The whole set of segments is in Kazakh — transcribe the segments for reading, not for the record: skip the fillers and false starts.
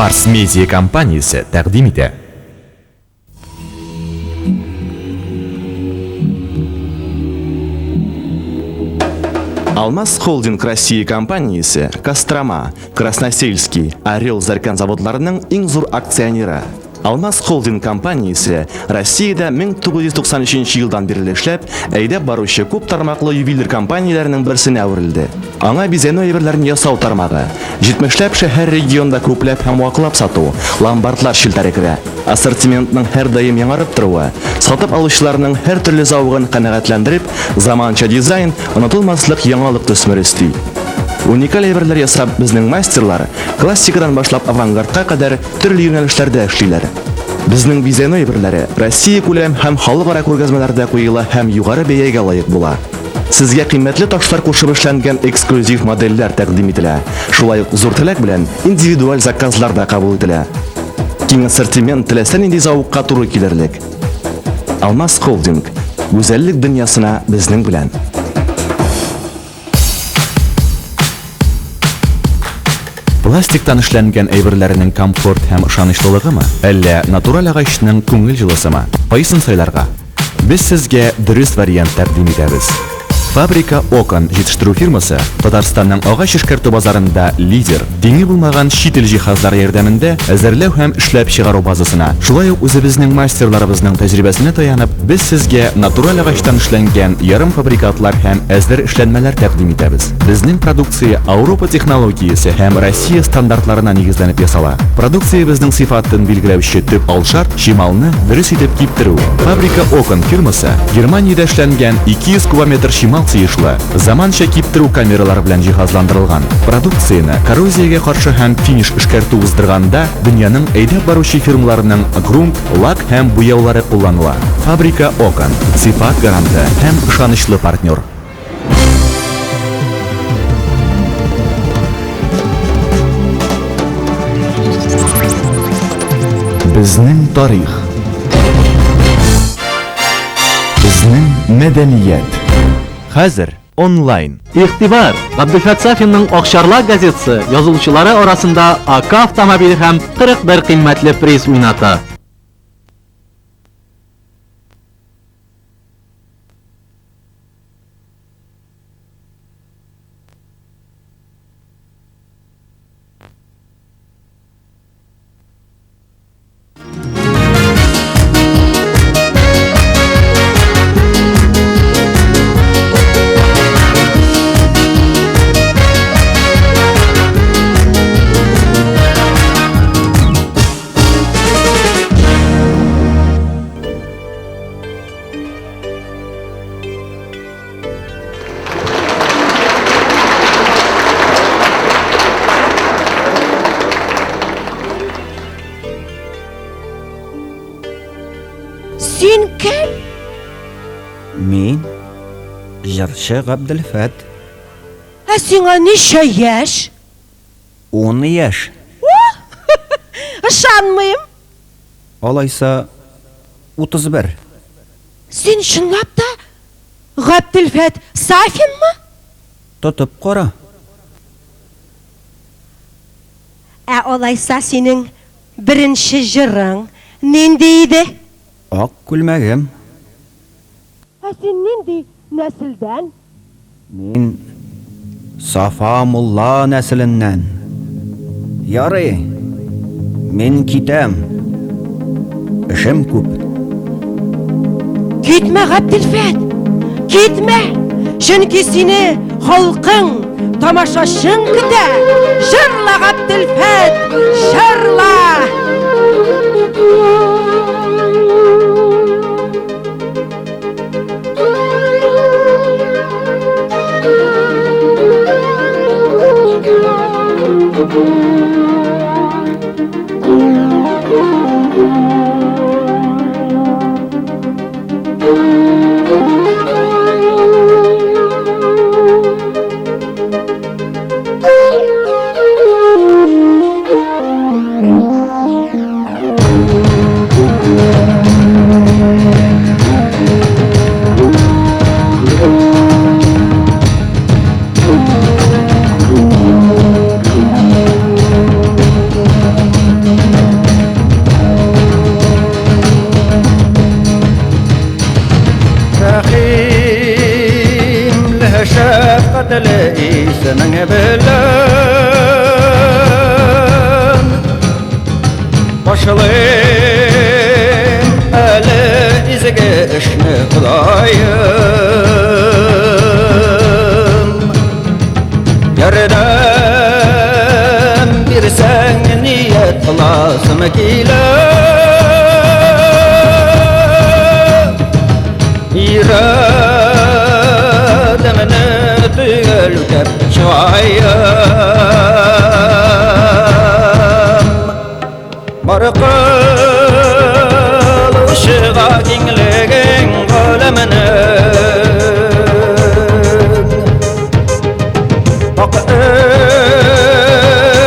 Фарс Медиа компаниясе тәкъдим итә. Алмаз Холдинг Россия компаниясе Кострома, Красносельский, Орел Зарькан заводларының иң зур акционеры. Алмаз Холдинг компаниясе Россияда 1993 елдан бері эшләп, әйдәп баручы күп тармаклы ювелир компанияләренең берсенә әверелде. Аңа бизәнү әйберләрен ясау тармагы, 70ләп шәһәр регионда күпләп һәм ваклап сату, ломбардлар челтәре керә. Ассортиментның һәр даим яңарып торуы, сатып алучыларның һәр төрле зауыгын канәгатьләндереп, заманча дизайн, онытылмаслык яңалык төсмер өсти. Уникаль әйберләр ясап безнең мастерлар классикадан башлап авангардка кадәр төрле юнәлешләрдә эшлиләр. Безнең бизәнү әйберләре Россия күләм һәм халыкара күргәзмәләрдә куела һәм югары бәягә лаек була. Сезгә кыйммәтле ташлар кушып эшләнгән эксклюзив модельләр тәкъдим ителә. Шулай ук зур теләк белән индивидуаль заказлар да кабул ителә. Киң ассортимент теләсә нинди зауыкка туры килерлек. Алмаз Холдинг гүзәллек дөньясына безнең белән. Пластиктан эшләнгән әйберләренең комфорт һәм ышанычлылыгымы, әллә натураль агачның күңел җылысымы? Кайсын сайларга? Без сезгә дөрес вариант тәкъдим итәбез. Фабрика Окон җитештерү фирмасы Татарстанның агач эшкәртү базарында лидер. Деңе булмаган чит ил җиһазлары ярдәмендә әзерләү һәм эшләп чыгару базасына, шулай ук үзебезнең мастерларыбызның тәҗрибәсенә таянып, без сезгә натураль агачтан эшләнгән ярым фабрикатлар һәм әзер эшләнмәләр тәкъдим итәбез. Безнең продукция Европа технологиясе һәм Россия стандартларына нигезләнеп ясала. Продукциябызның сыйфатын билгеләүче төп алшарт чималны дөрес итеп киптерү. Фабрика Окон фирмасы Германиядә эшләнгән 200 кубометр чимал тиешле, заманча киптерү камералары белән җиһазландырылган. Продукцияны коррозиягә каршы һәм финиш эшкәртү уздырганда дөньяның әйдәп баручы фирмаларының грунт, лак һәм буяулары кулланыла. Фабрика Окон сыйфат гаранты һәм ышанычлы партнер. Безнең тарих, безнең мәдәният. Хәзер онлайн. Игътибар! Габдулфат Сафинның Акчарлар газетасы язылучылары арасында АК автомобиле һәм 41 кыйммәтле приз уйната. Син кем? Мин җырчы Габдулфат. Ә сиңа ничә яшь? 10 яшь. Ышанмыйм. Алайса 31. Син чынлап та Габдулфат Сафинмы? Тотып кара. Ә алайса синең беренче җырың нинди иде? Ак күлмәгем. Ә син нинди нәселдән? Мин Сафа Мулла нәселеннән. Ярый. Мин китәм. Эшем күп. Китмә, Габдулфат. Китмә. Чөнки сине халкың, тамашачың көтә. Җырла, Габдулфат, җырла. tili senin bilen başlayın eli izge işni kılayım yerden bir sen niyet kılasım kile İrademini tüyül kep çayım Barıqıl ışığa kengligin kaleminin Bak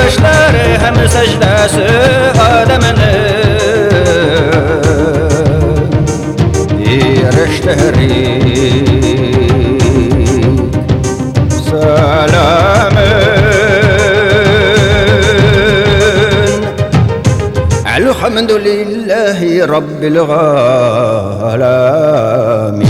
işleri hem secdesi ademinin Erişterik selamın Elhamdülillahi Rabbil alemin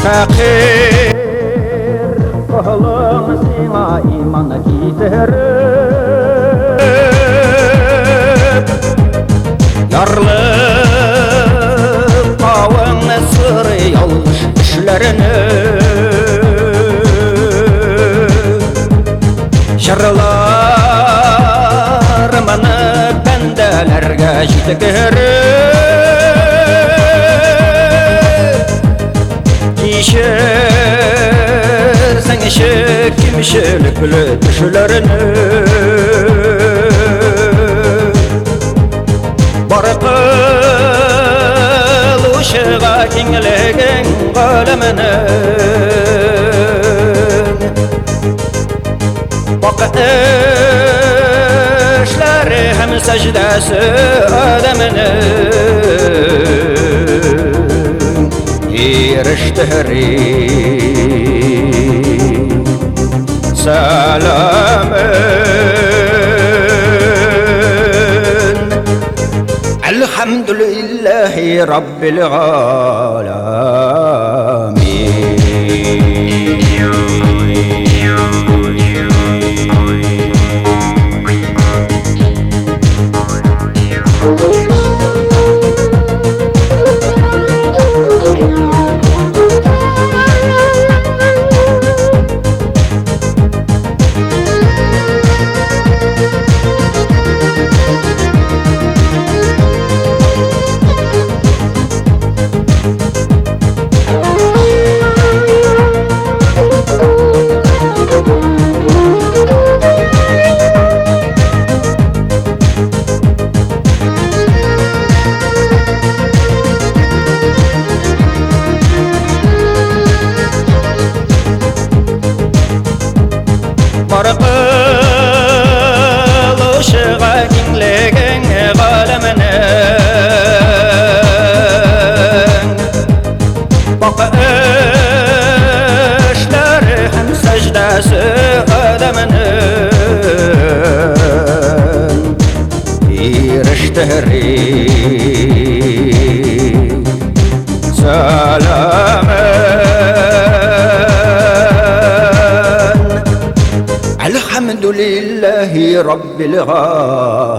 Fakir Oğlum sana iman getirip Yarlıp kavun sırrı yanlış işlerini Şarlarımını bendelerge jitikirip İşer sen işe kimşelik bile düşlerini Barıqıl uşağa kengligin kaleminin Bak işleri hem secdesi ademinin Erişterik selamın Elhamdülillahi Rabbil Barıqıl uşağa kengligin kaleminin Bak işleri hem secdesi ademinin Erişterik selamın Elhamdülillahi Rabbil alemin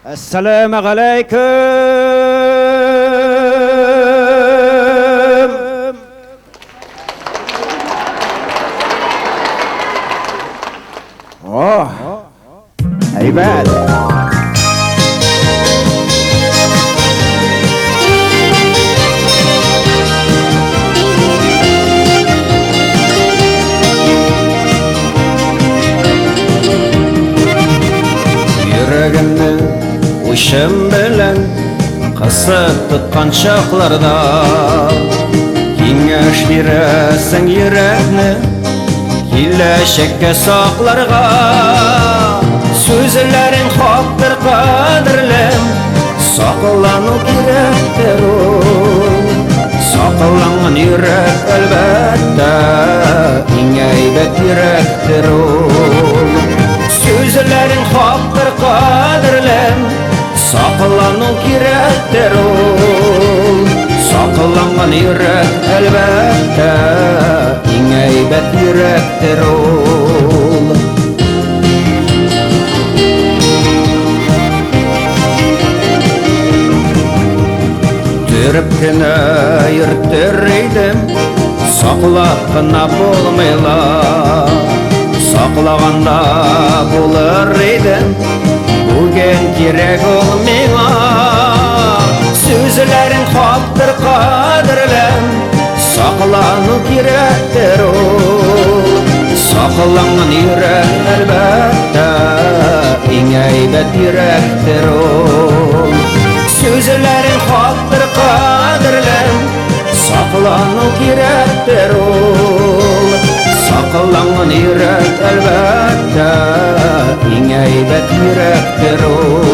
Assalamu alaykum. Oh, haybat. Yüreğimni uşum bilen qısıp tutqan çaqlarda Kengaş beresen yürekni Kileşekке saqlarga Sözlerin haktır qadırlem Saqlanu kerektir o Saqlangan yürek elbette İngeybet yürektir o Sözlerin haktır qadırlem Saqlanu kerektir o Saqlangan yürek elbette İngeybet yürektir ol Türüpkine yürtüreydim Saqlap qına bolmayla Saqlaganda bulur eydim Bugün kerek olmayla Sözlerin haktır qadırlem Saqlanu kerektir o Saqlangan yürek elbette İngeybet yürektir o Sözlerin haktır qadırlem Saqlanu kerektir o Saqlangan yürek elbette İngeybet yürektir o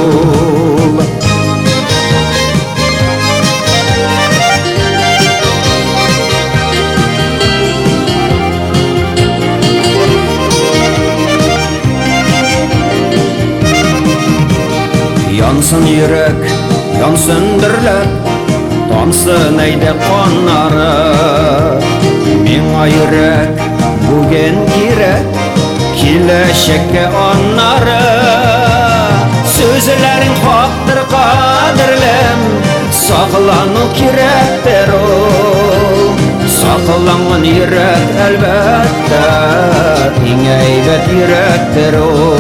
Yansın yürek, yansın dürlep Tansın eyde kanları Mena yürek, bugün gerek Kileşekке anları Sözlerin haktır qadırlem Saqlanu kerektir o Saqlangan yürek elbette İngeybet yürektir o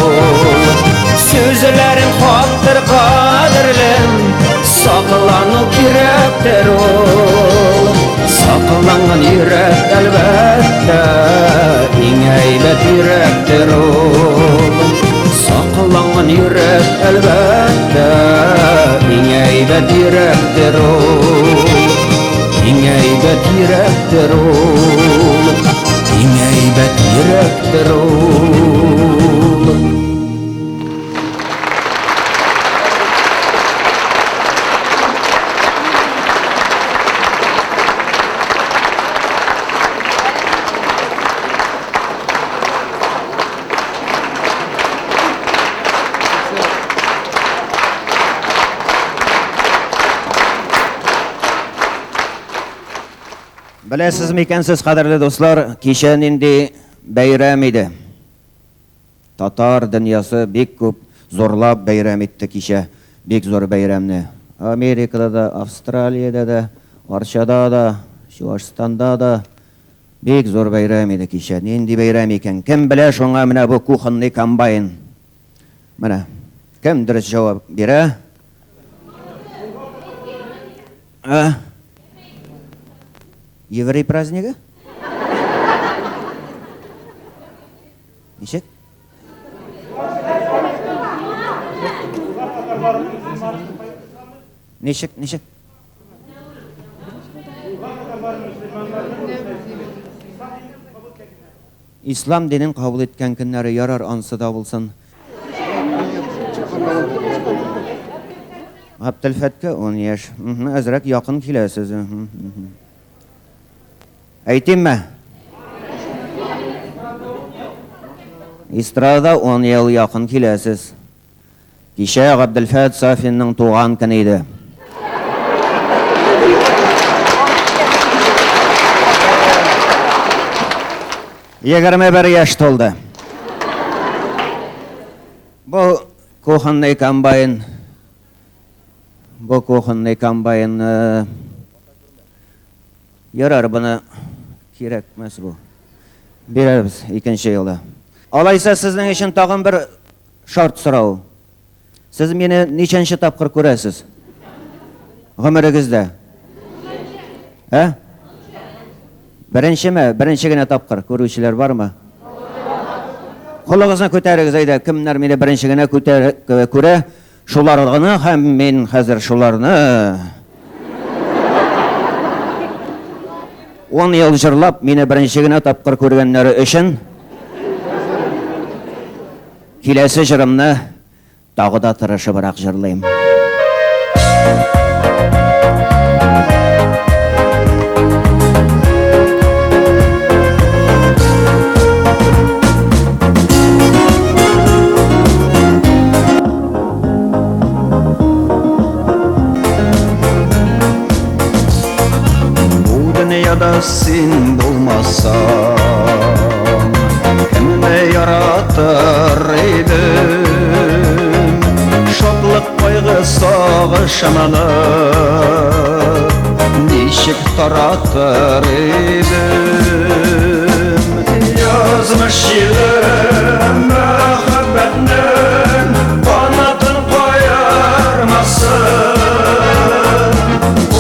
Sözlerin haktır qadırlem Saqlanu kerektir o Saqlangan yürek elbette İngeybet yürektir o Saqlangan yürek elbette İngeybet yürektir o İngeybet yürektir o İngeybet yürektir o Bilesiz mikensiz kaderli dostlar, kişi indi bayram idi. Tatar dünyası bek köp zorlap bayram etti kişi, bek zor bayramni. Amerika'da da, Avustralya'da da, Varşada da, Şuvaşistan'da da bek zor bayram idi kişi. Nindi bayram eken, kim bile şoňa mine bu kuhunni kambayn. Mine, kimdir cevap bire? Еврей праздника? Ничек? Ничек? İslam dinin kabul etken günleri yarar ansıda bulsun. Abdülfetke 10 yaş. Azrak yakın kilesiz. Aytayım mı? İstrada 10 yıl yakın kilesiz. Kişi Abdülfet Safi'nin tuğan günüydü. Yigirme bir yaş toldu. Bu kuhunni kambayn Бу кухонный комбайн ярар, буны кирәкмәс бу. Бирәбез икенче елда. Алайса сезнең өчен тагын бер шарт сорау. Сез мине ничәнче тапкыр күрәсез? Гомерегездә? Беренчеме? Беренче генә тапкыр күрүчеләр бармы? Кулыгызны күтәрегез әйдә. Кемнәр мине беренче генә күрә? Шуларны һәм мин хәзер шуларны 10 ел җырлап мине беренче генә тапкыр күргәннәре өчен киләсе җырымны тагы да тырышыбрак җырлыйм. Dünyada sen bulmasan kimni yaratır idim? Şoqlıq qaygı sağışımını nişik taratır idim? Yazmış ilim mühabbetinin qanatın koyarmasın,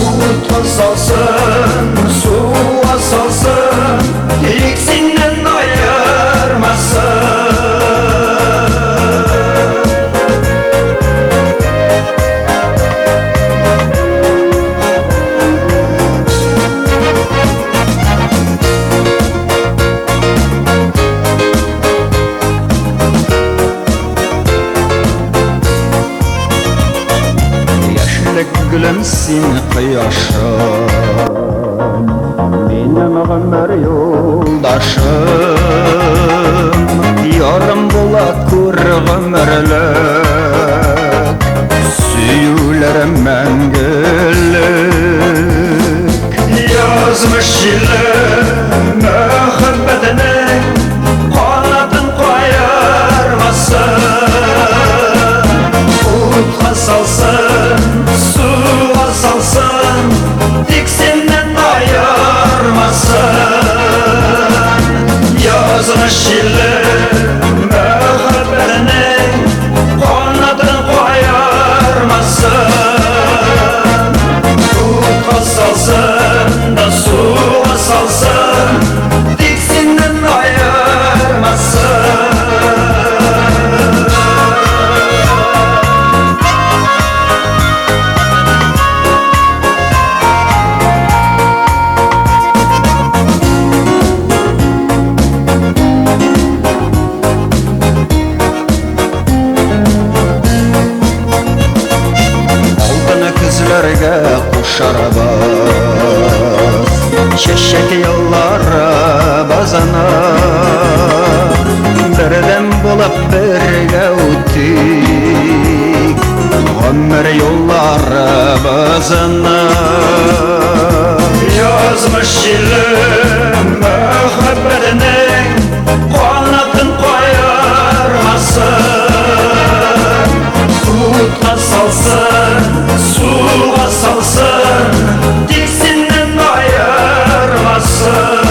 umutla salsın, suğa salsın, iksinden ayırmasın. Gülümsün kıyaşım, benim ömür yoldaşım. Yarım bula kur ömürlük, süyülerim məngülük. Yazmış ilim mühabbetinin qanatın koyarmasın, utqa salsın, suğa salsın, diksinden ayırmasın. Yazmış ilim mühabbetinin qanatın koyarmasın, utqa salsın da suğa salsın, diksinden ayırmasın. Kızlarga kuşarabız, çeşek yollara bazana, birden bulup birge öttik, ömür yollara bazana. Yazmış ilim mühabbetinin qanatın koyarmasın, utqa salsın, suğa salsın, diksinden ayırmasın.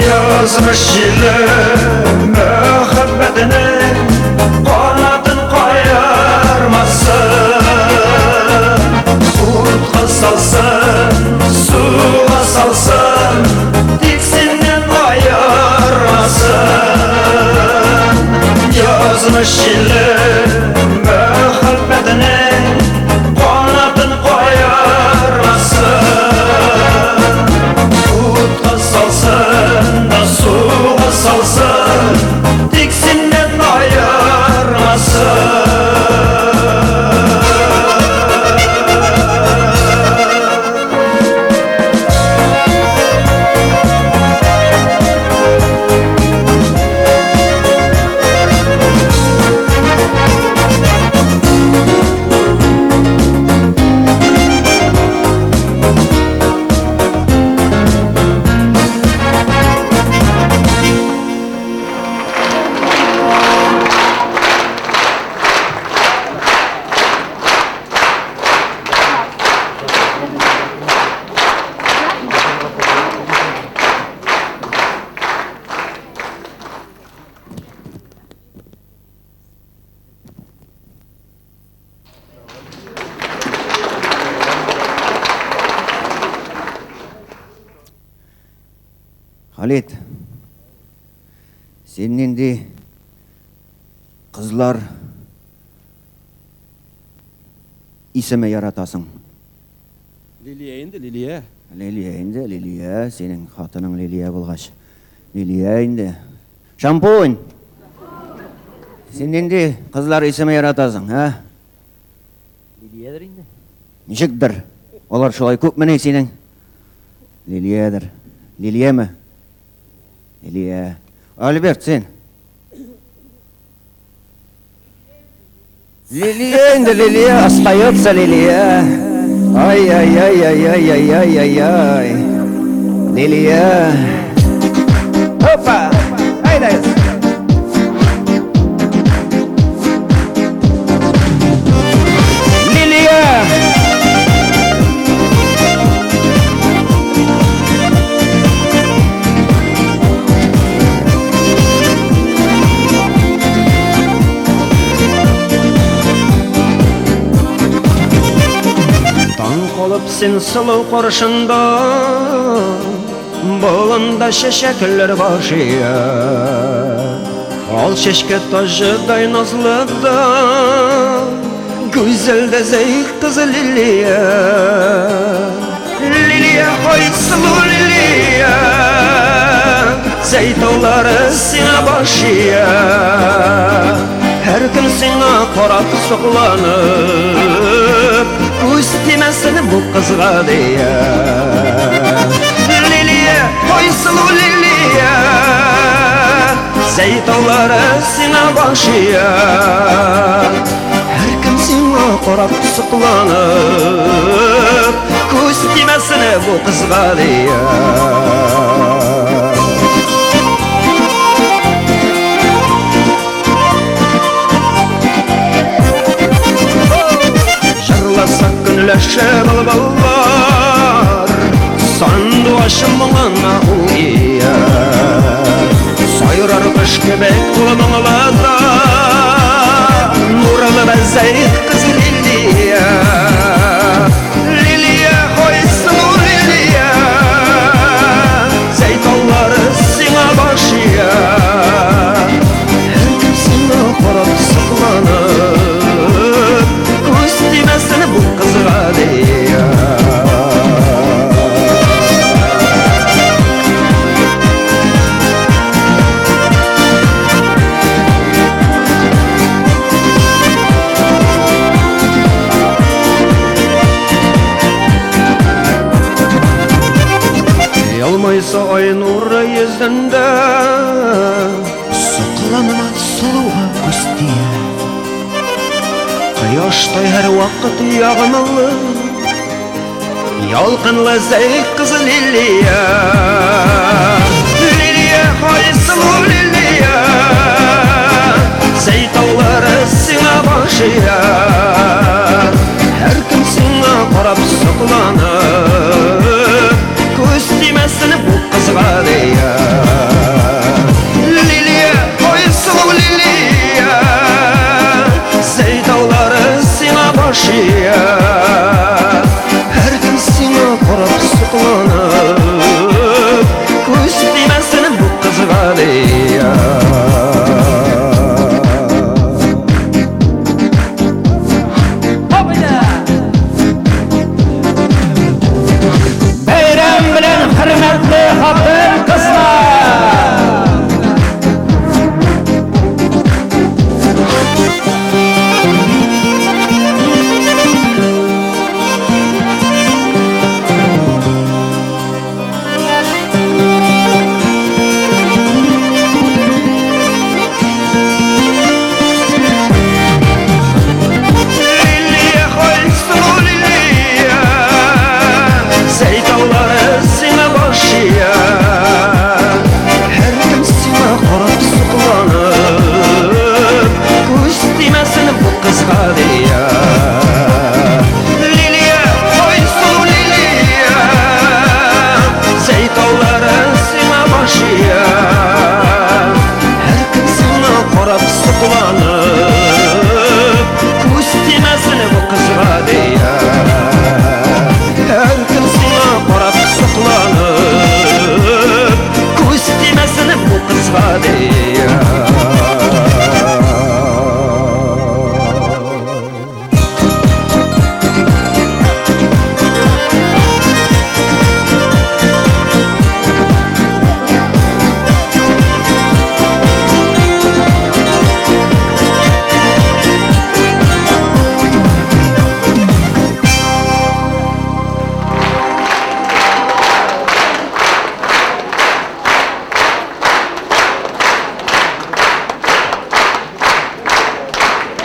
Yazmış ilim mühabbetinin qanatın koyarmasın, utqa salsın, suğa salsın, diksinden ayırmasın. Yazmış ilim mühabbetinin qanatın koyarmasın, utqa salsın da suğa salsın, diksinden ayırmasın. Халид, сен енді қызлар исеме яратасың. Лилия енді, Лилия. Лилия енді, Лилия, сенің хатының Лилия болғаш. Лилия енді. Шампунь! Сен енді қызлар исеме яратасың, а? Лилиядыр инде. Нешіктір? Олар шолай көп міне сенің? Лилиядыр. Лилия ме? Лилия. Альберт, сен? Лилия енді, Лилия, остается Лилия. Ай-яй-яй-яй-яй-яй-яй-яй. Лилия. Опа! Айдайыз. Лилия! Таң қолып сен сұлу қоршында, болында шешекілер башия. Ал шешке тажыдай назлыда, güzelде зейх қызы Лилия. Лилия, қой сұлу Лилия, зейтаулары сена башия. Her gün seni qarab soqlanıb, göz deməsin bu qızğa deyə. Liliya, qoysulu Liliya, zeytonları seni başıya. Her gün seni qarab soqlanıb, göz deməsin bu qızğa deyə. Günləşə balballar, sandu aşımına uya. Sayırar qış göbək kulağımlarda, nuralı bəzəyik qız Liliya. Liliya, qoysunu Liliya, zeytonları sina başıya. Hər gün sina qarab sıqlanıb, göz deməsin bu qızğa deyə. Yalmaysa ay nuru yüzündə, soqlanma soluğa göz deyə. Yaştay her vakit yağmalı, yalqınlı zeyk kızı Liliya. Liliya, qoysulu Liliya, zeytavları sina başıya. Her kim sina qarab soqlanıb, göz deməsin bu qızğa deyə. Liliya, qoysulu Liliya, zeytavları sina başıya. Her gün sina qarab soqlanıb, göz deməsin bu qızğa deyə.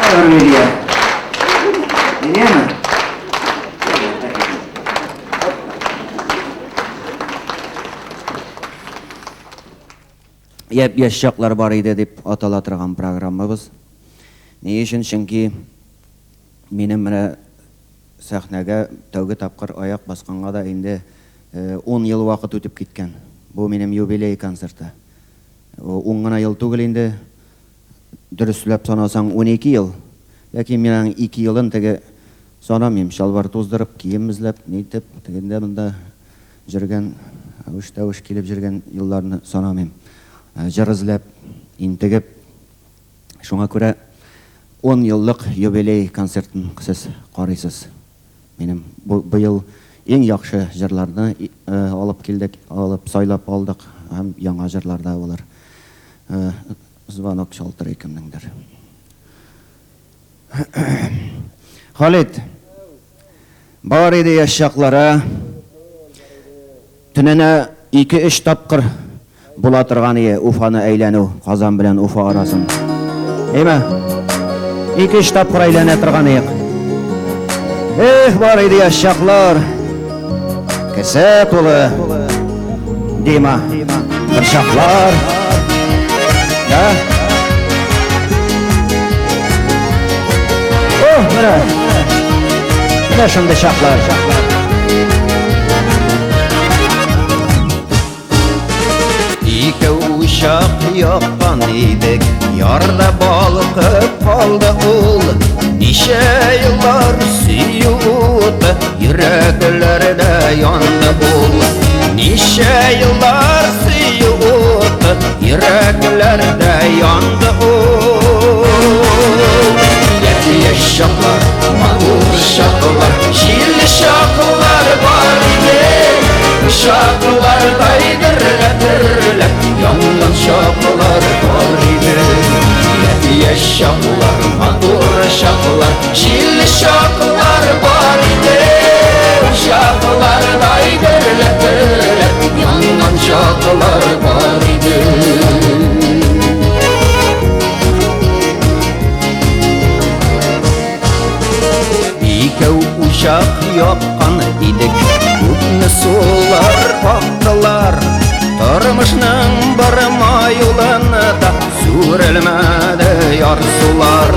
Lilya. Lilya mı? Яш чаклар бар иде дип атала торган программабыз. Ни өчен? Чөнки минем менә сәхнәгә тәүге тапкыр аяк басканга да инде 10 ел вакыт үтеп киткән. Бу минем юбилей концерты. 10 гына ел түгел инде. Дөресләп санасаң 12 ел. Яки менің 2 елын теге санамыйм. Шалбар туздырып, кием эзләп, нитеп, тегендә монда жүргән, авыш-тавыш килеп жүргән елларны санамыйм. Җыр эзләп, интегеп, шуңа күрә 10 еллык юбилей концертын сез карыйсыз. Минем быел иң яхшы җырларны алып килдек, алып сайлап алдык, һәм яңа җырлар да булыр. Звонок шалтырый кемнеңдер. Халид, бар иде яшь чаклары. Төненә 2-3 тапкыр була торган ие Уфаны әйләнү, Казан белән Уфа арасын. Әйме? 2-3 тапкыр әйләнә торган ие. Бар иде яшь чаклар. Кесе тулы. Дима, бер чаклар. Да? Менә шундый чаклар. Ике uşak yakkan idik, yarda balkıp kaldı ul. Nişe yıllar süyüdü, yüreklerde yandı ul. Nişe yıllar süyüdü, yüreklerde yandı ul. Yedi şaklar, mağur şaklar, şilli şaklar var idi. Şaklar daydırlatırlar, yandan şaklar var idi. Yedi şaklar, mağur şaklar, şilli şaklar var idi. Şaklar daydırlatırlar, yandan şaklar var idi. Uşak yapkan idik, күпне sular aktılar. Tırmışның barma yoluna da sürelmedi yar sular.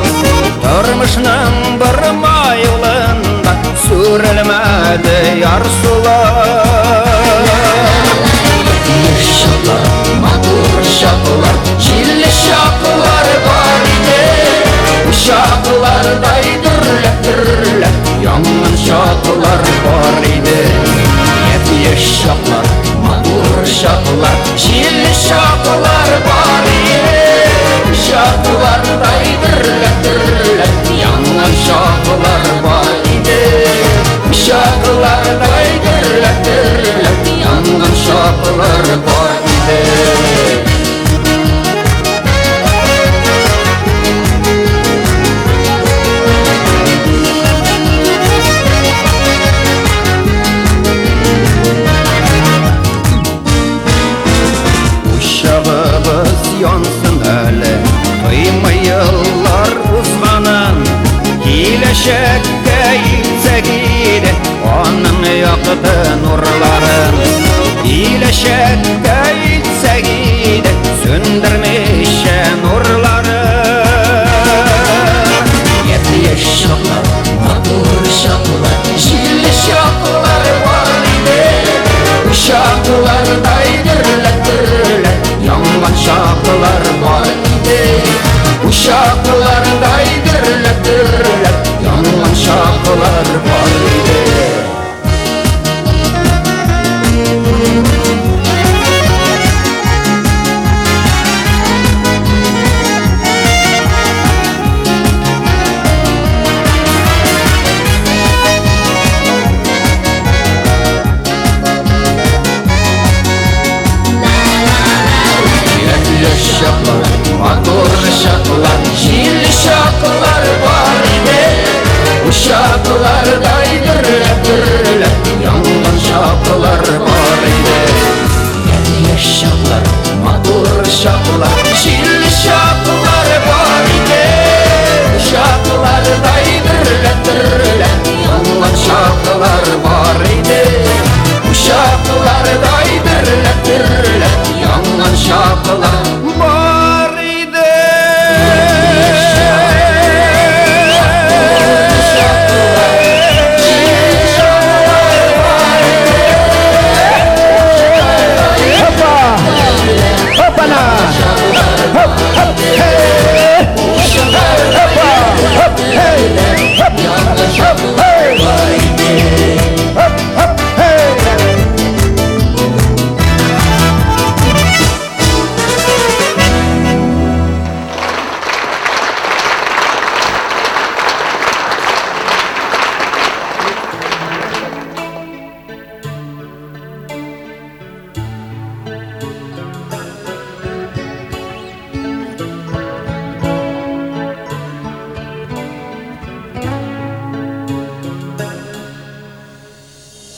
Tırmışның barma yolunda sürelmedi yar sular. Yaşalar, matur şaklar, çilli şaklar var idi. Uşaklar daydırlatırlar, yangan şaklar var idi. Yedi şaklar, matur şaklar, çilli şaklar var idi. Şaklar daydırlatırlar, yangan şaklar var idi. Şaklar daydırlatırlar, yangan şaklar var idi. Yansın hele, kıyma yıllar uzganın. Kileşekte gitse gide, onun yaktı nurların. Kileşekte gitse gide, söndürmişe nurları. Yedi şaklar, matur şaklar, şilli şaklar var idi. Şaklar daydırlatırlar, yangan şaklar var idi. Uşaklar daydırlatırlar, yangan şaklar var idi. Şaklar, matur şaklar, şilli şaklar var idi. Uşaklar daydırlatırlar, yangan şaklar var idi. Yedi şaklar, matur şaklar, şilli şaklar var idi. Uşaklar шақылар бар иде.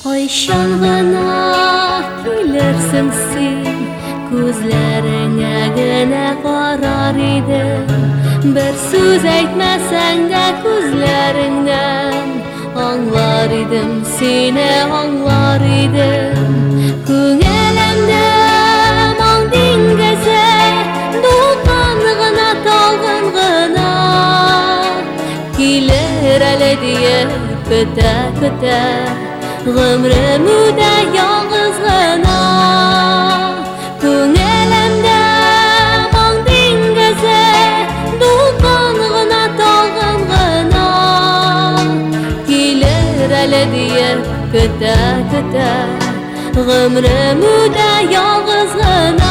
Кайчан гына килерсең син, күзләреңә генә карар идем. Бер сүз әйтмәсәң дә күзләреңнән аңлар идем, сине аңлар идем. Күңелемдә моң диңгезе, дулкын гына талгын гына, килер әле диеп көтә, гомрем үтә ялгыз гына. Күңелемдә моң диңгезе, дулкын гына талгын гына, килер әле диеп көтә, гомрем үтә ялгыз гына.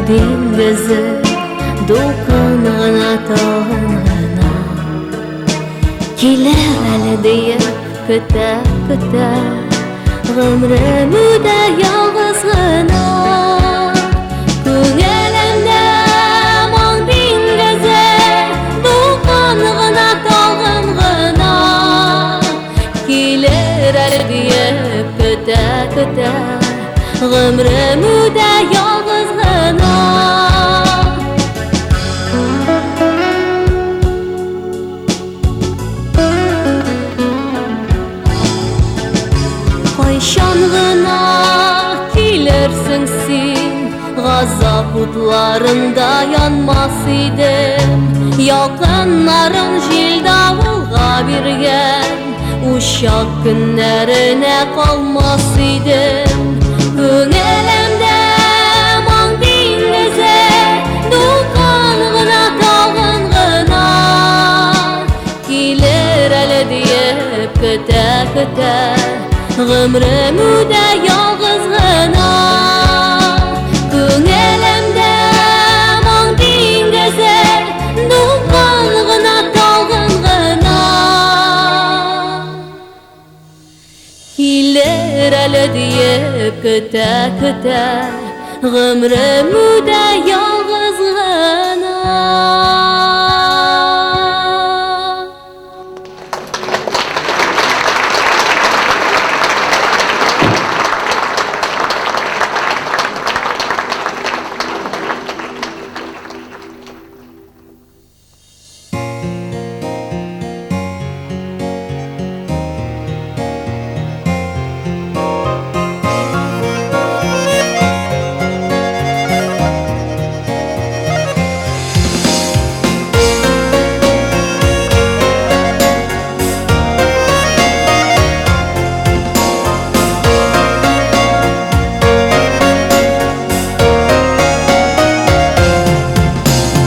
Диңгезе, дулкын гына талгын гына, килер әле диеп көтә, гомрем үтә ялгыз гына. Күңелемдә моң диңгезе, дулкын гына талгын гына, килер әле диеп көтә, гомрем үтә ялгыз гына. Кайчан гына килерсең син, газап утларында янмас идем. Якыннарың җил давылга биргән, учак көннәренә калмас идем. Күңелемдә моң диңгезе, дулкын гына талгын гына, килер әле диеп көтә, гомрем үтә ялгыз гына. Күңелемдә моң диңгезе, дулкын гына талгын гына, килер әле диеп көтә, гомрем үтә ялгыз гына.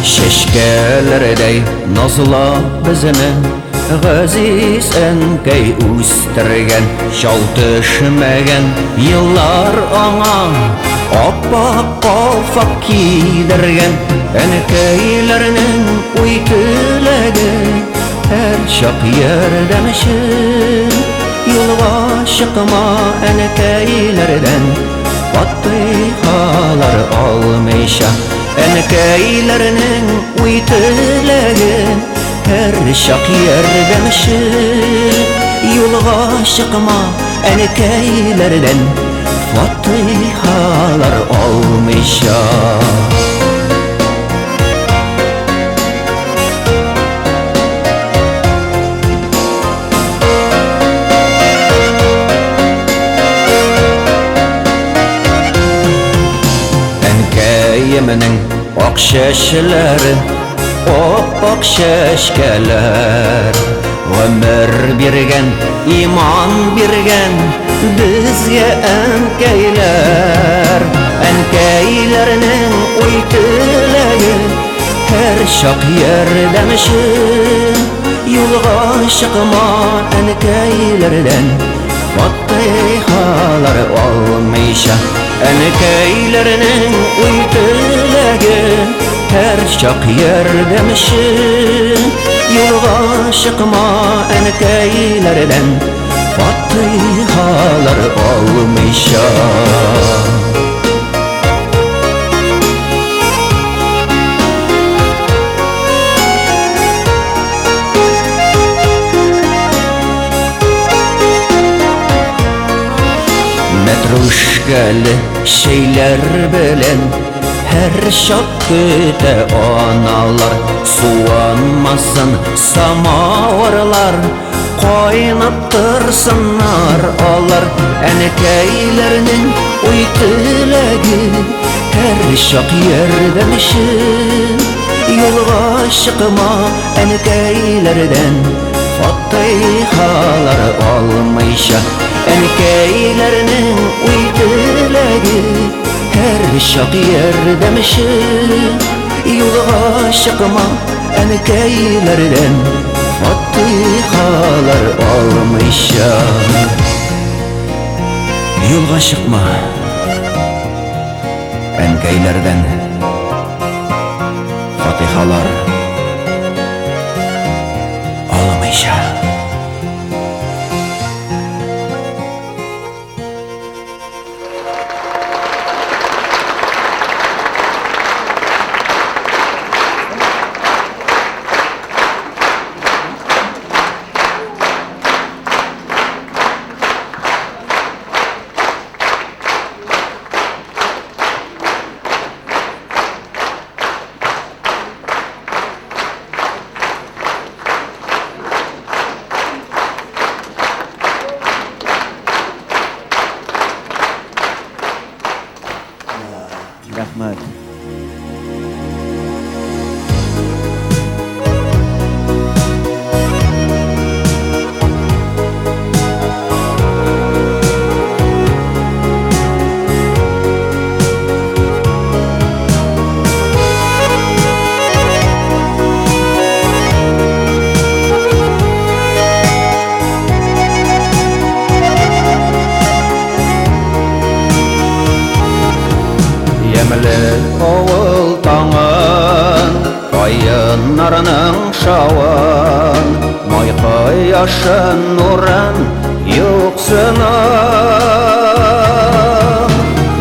Шешкәләрдәй назла безне газиз әнкәй үстергән, шал төшмәгән еллар аңа аппак калфак кидергән. Әнкәйләрнең уй теләге һәр чак ярдәмче, юлга чыкма әнкәйләрдән, фатихалар алмыйча. Әнкәйләрнең уй теләге һәр чак ярдәмче, юлга чыкма Әнекәйләрдән фатихалар алмыйша. Әнкәйемнең ак чәчләре, ап-ак чәчкәләр, гомер биргән, иман биргән безгә әнкәйләр. Әнкәйләрнең уй теләге һәр чак ярдәмче. Юлга чыкма әнкәйләрдән фатихалар алмыйша. Әнкәйләрнең уй теләге һәр чак ярдәмче. Юлга чыкма әнкәйләрдән фатихалар алмыйша. Мәтрүшкәле шәйләр белән һәр чак көтә аналар. Суанмасын самавырлар, кайнап торсыннар алар. Әнкәйләрнең уй теләге һәр чак ярдәмче. Юлга чыкма әнкәйләрдән фатихалар алмыйша. Әнкәйләрнең уй теләге һәр чак ярдәмче. Юлга чыкма әнкәйләрдән фатихалар алмыйша. Юлга чыкма әнкәйләрдән фатихалар алмыйша. Рәхмәт. Ямлы авыл таңын, кайыннарның шавын, майкай яшын нурын юксынын.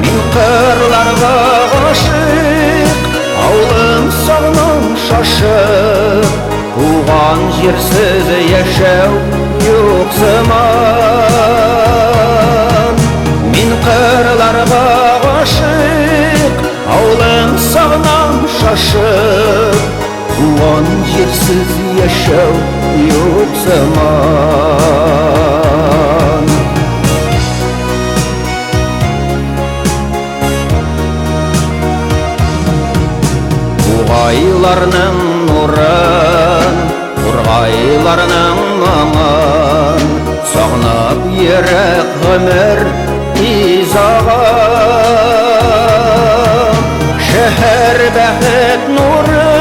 Мин кырларга гашык, авылым сагынам шашып, туган җирсез яшәү юксыман. Мин кырларга гашык, авылым сагынам шашып, туган җирсез яшәү юксыман. Тугайларның нурын, тургайларның моңын, сагынып йөрәк гомер изагын. Шәһәр бәхет нуры,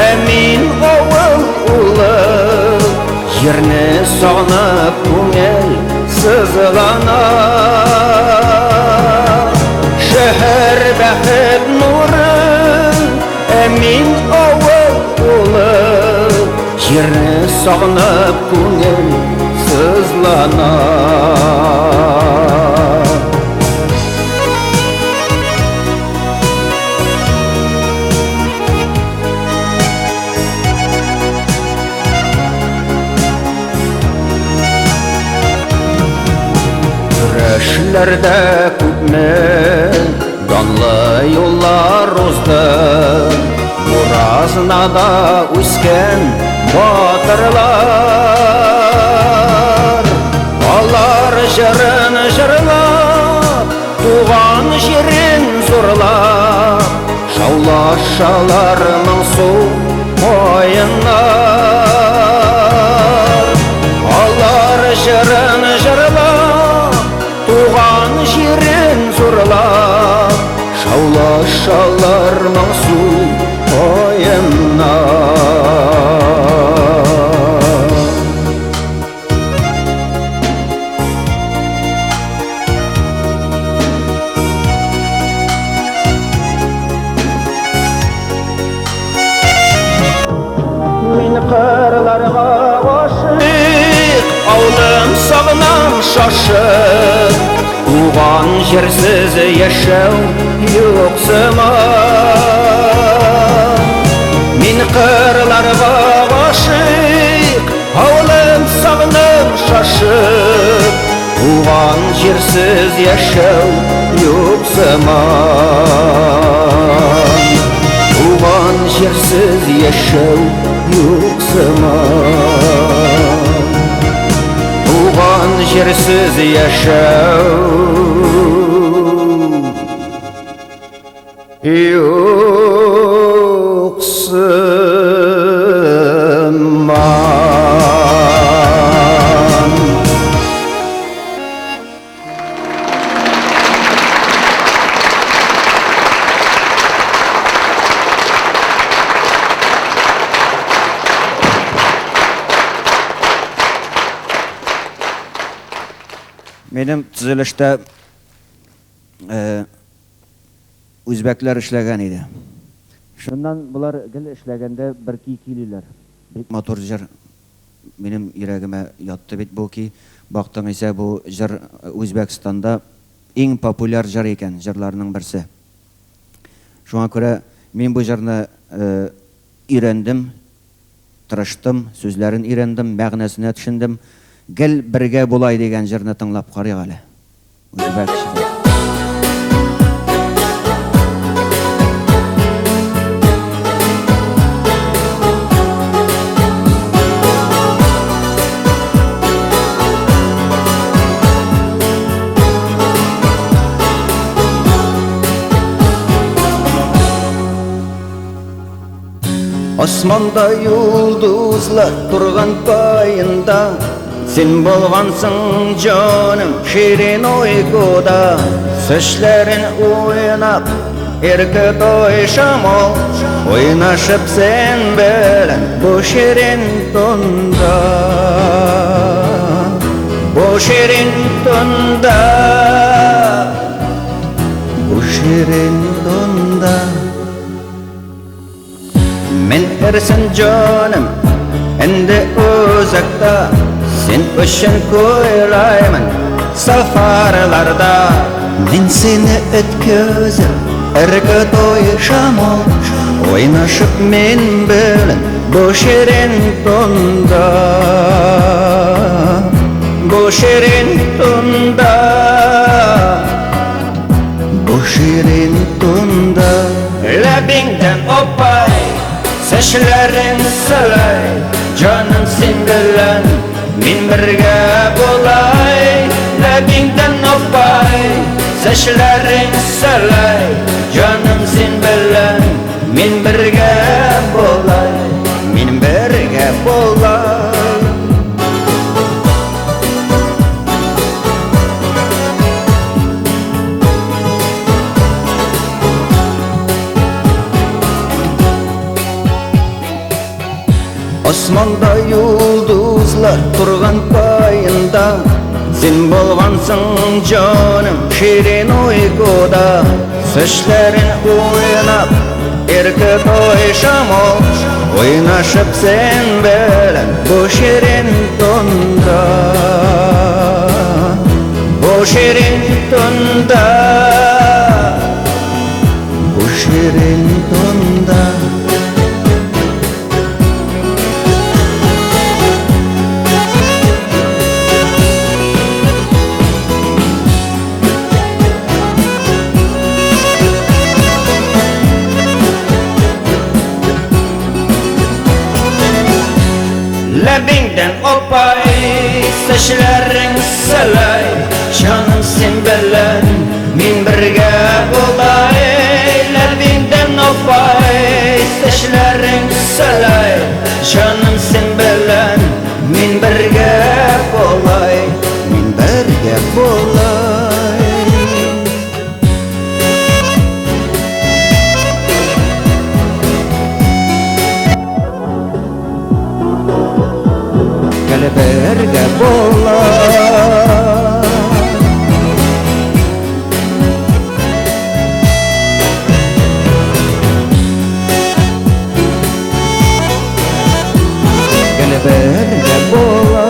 әмин авыл улы, җирне сагынып күңел сызлана. Шәһәр бәхет нуры, әмин авыл улы, җирне сагынып күңел сызлана. Яшьләрдә күпме данлы юллар узды, Буразнада үскән батырлар. Алар җырын җырлап, туган җирен зурлап, шаулашалар моңсу моеннар. Алар җырын җырлап, туган җирен зурлап, шаулашалар моңсу моеннар. Мин кырларга гашык, авылым сагынам шашып, туган җирсез яшәү юк сыман. Мин кырларга гашык, авылым сагынам шашып, туган җирсез яшәү юк сыман. Туган җирсез яшәү юк сыман. Туган җирсез яшәү юк сыман. Benim төзелештә үзбәкләр эшләгән иде. Шуннан булар гел эшләгәндә бер ки килиләр. Бик матур җыр минем йөрәгемә ятты бит бу ки. Бактың исә бу җыр Үзбәкстанда иң популяр җыр икән, җырларның берсе. Шуңа күрә мин бу җырны өйрәндем, тырыштым, сүзләрен өйрәндем, мәгънәсенә төшендем. Гел бергә булай дигән җырны тыңлап карыйк әле. Үзбәкчә. Osmanda yulduzlar turgan payında, sen bolgansın canım şirin uykuda. Saçların oynap erke toyşamol, oynaşıp sen bilen bu şirin tunda. Bu şirin tunda, bu şirin tunda. Men ersin canım endi uzakta, sen üçün koylayman safarlarda. Men seni ötközüp erke toyşamol, oynaşıp men bilen bu şirin tunda. Bu şirin tunda, bu şirin tunda. Labingden opay, saçların salay, canım sen bilen min birge bolay. Labingden opay, saçların salay, canım sen bilen min birge bolay. Min birge bolay. Osmanda yulduzlar turgan payında, sen bolgansın canım şirin uykuda. Saçların oynap erke toyşamol, oynaşıp sen bilen bu şirin tunda. Bu şirin tunda, bu şirin tunda. Тешләрең сылай, җаным син белән мин бергә булай, ләбиңдән опай. Тешләрең сылай, җаным син белән мин бергә булай, мин бергә булай. Гәле бергә булай. Гәле бергә булай.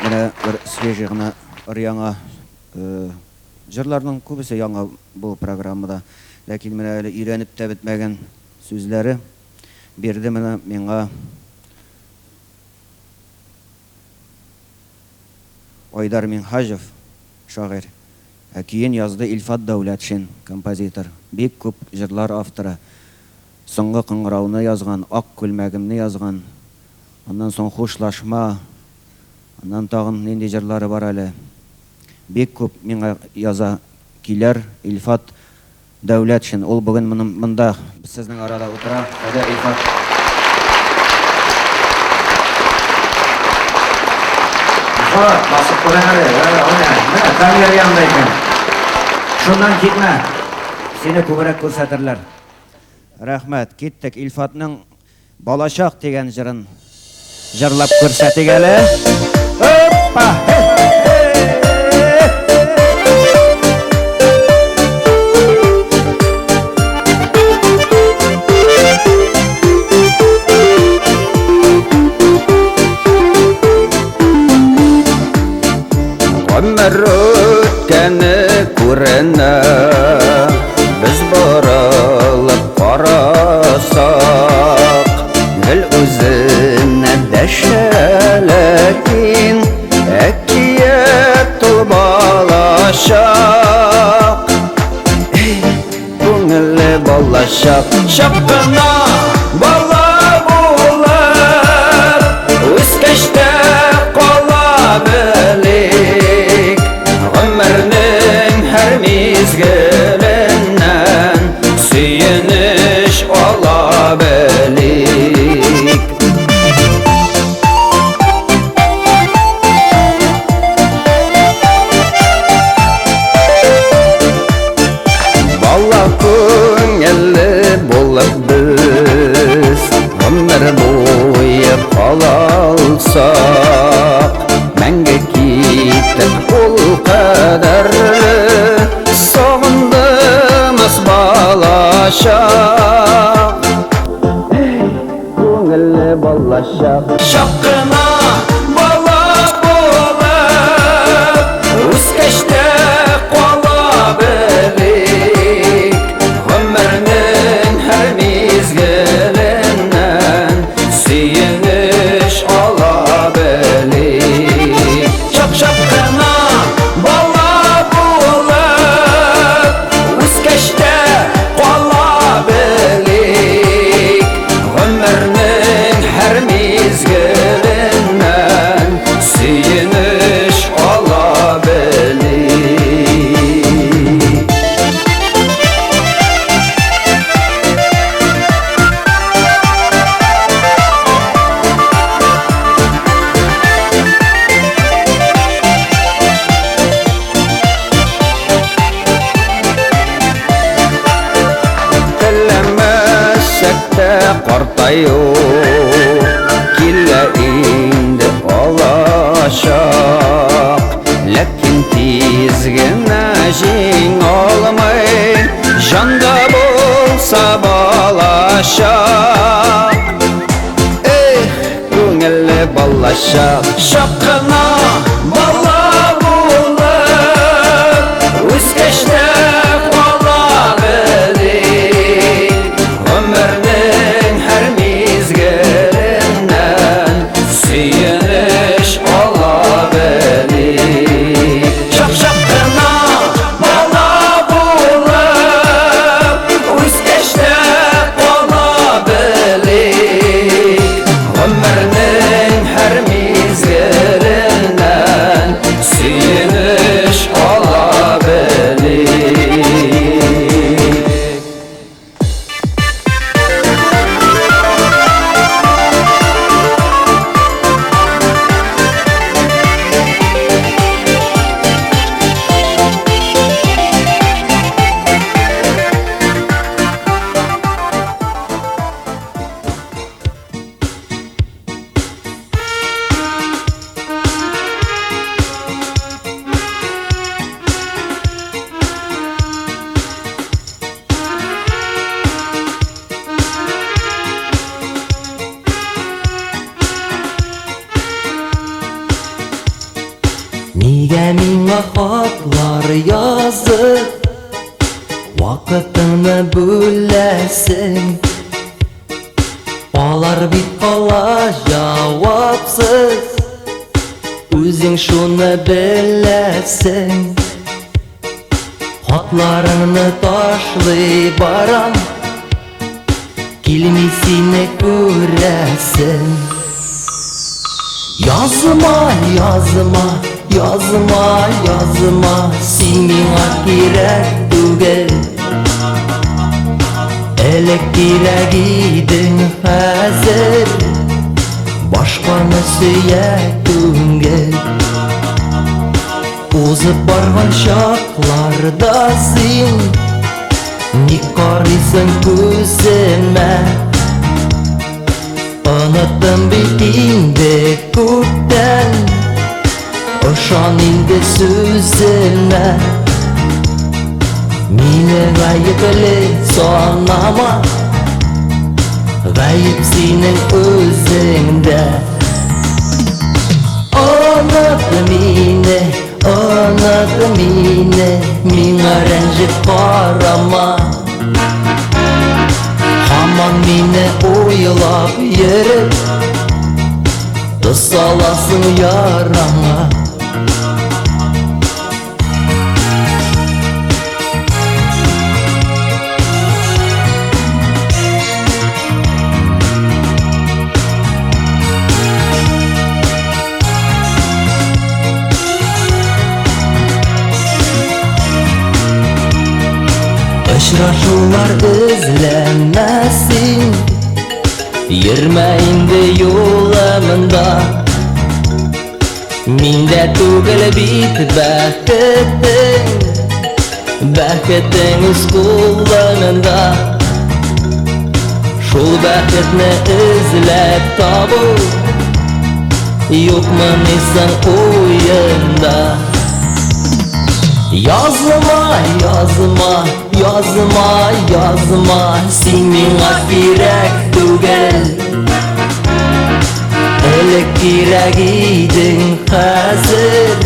Менә бер свежий гына, яңа җырларның күбесе яңа бу программада. Ләкин менә әле өйрәнеп тә бетмәгән сүзләре бирде менә миңа Айдар Минхажев, шагыйрь. Кейін язды Илфат Дәүләтшин, композитор. Бик күп җырлар авторы. Соңгы кыңгырауны язган, Ак күлмәгемне язган. Аннан соң Хушлашма. Аннан тагын нинди җырлары бар әле. Бик күп миңа яза килер Илфат Дәүләтшин. Ул бүген монда сезнең арада утыра. Илфат. басып күрәң әле. Менә камера янында икән. Шуннан китмә. Сине күбрәк күрсәтерләр. Рәхмәт. Киттек. Илфатның Балачак дигән җырын җырлап күрсәтик әле. Оппа! Гомер үткәне күренә, без борылып карасак, гел үзенә дәшә, ләкин әкият ул балачак. Күңелле балачак, чак кына бала булып, үскәчтә кала белик. Гомернең һәр мизгеленнән сөенеш ала белик. Бала күңелле булып без гомер буе калалсак, мәңге китеп ул кадәрле сагындымыз балачак. Күңелле балачак, чак кына бала булып, үскәчтә кала белик. Гомернең һәр мизгеленнән сөенеш ала белик. Чак кына бала булып, үскәчтә кала белик. Гомернең һәр мизгеленнән сөенеш ала белик. Теләмәсәк тә картаю, килә инде алачак. Ләкин тиз генә җиңә алмый, җанда булса балачак. Күңелле балачак, чак кына бала булып, үскәч Нигә миңа хатлар язып вакытыңны бүләсең? Алар бит кала җавапсыз, үзең шуны беләсең. Хатларыңны ташлый барам, килми сине күрәсең. Язма, язма, язма, язма, син миңа кирәк түгел. Элек кирәк идең хәзер, башканы сөя күңел. Узып барган чакларда син ник карыйсың күземә? Оныттым бит инде күптән, ышан инде сүземә. Мине гаепле санама, гаеп синең үзеңдә. Оныт мине, миңа рәнҗеп карама. Һаман мине уйлап йөреп, тысаласың яраңа. Очрашулар эзләмәсин, йөрмә инде юлымда. Миндә түгел бит бәхетең, бәхетең үз кулыңда. Шул бәхетне эзләп табу юкмы соң уенда? Язма, язма, язма, язма, син миңа кирәк түгел. Элек кирәк идең хәзер,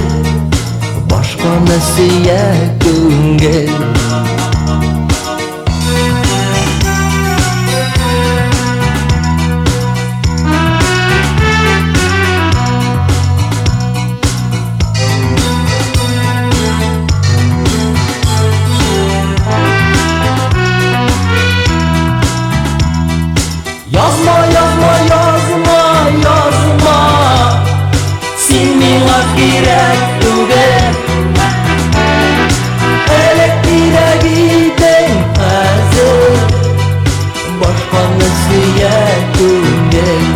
башканы сөя күңел. Язма, язма, язма, язма, син миңа кирәк түгел. Элек кирәк идең хәзер, башканы сөя күңел.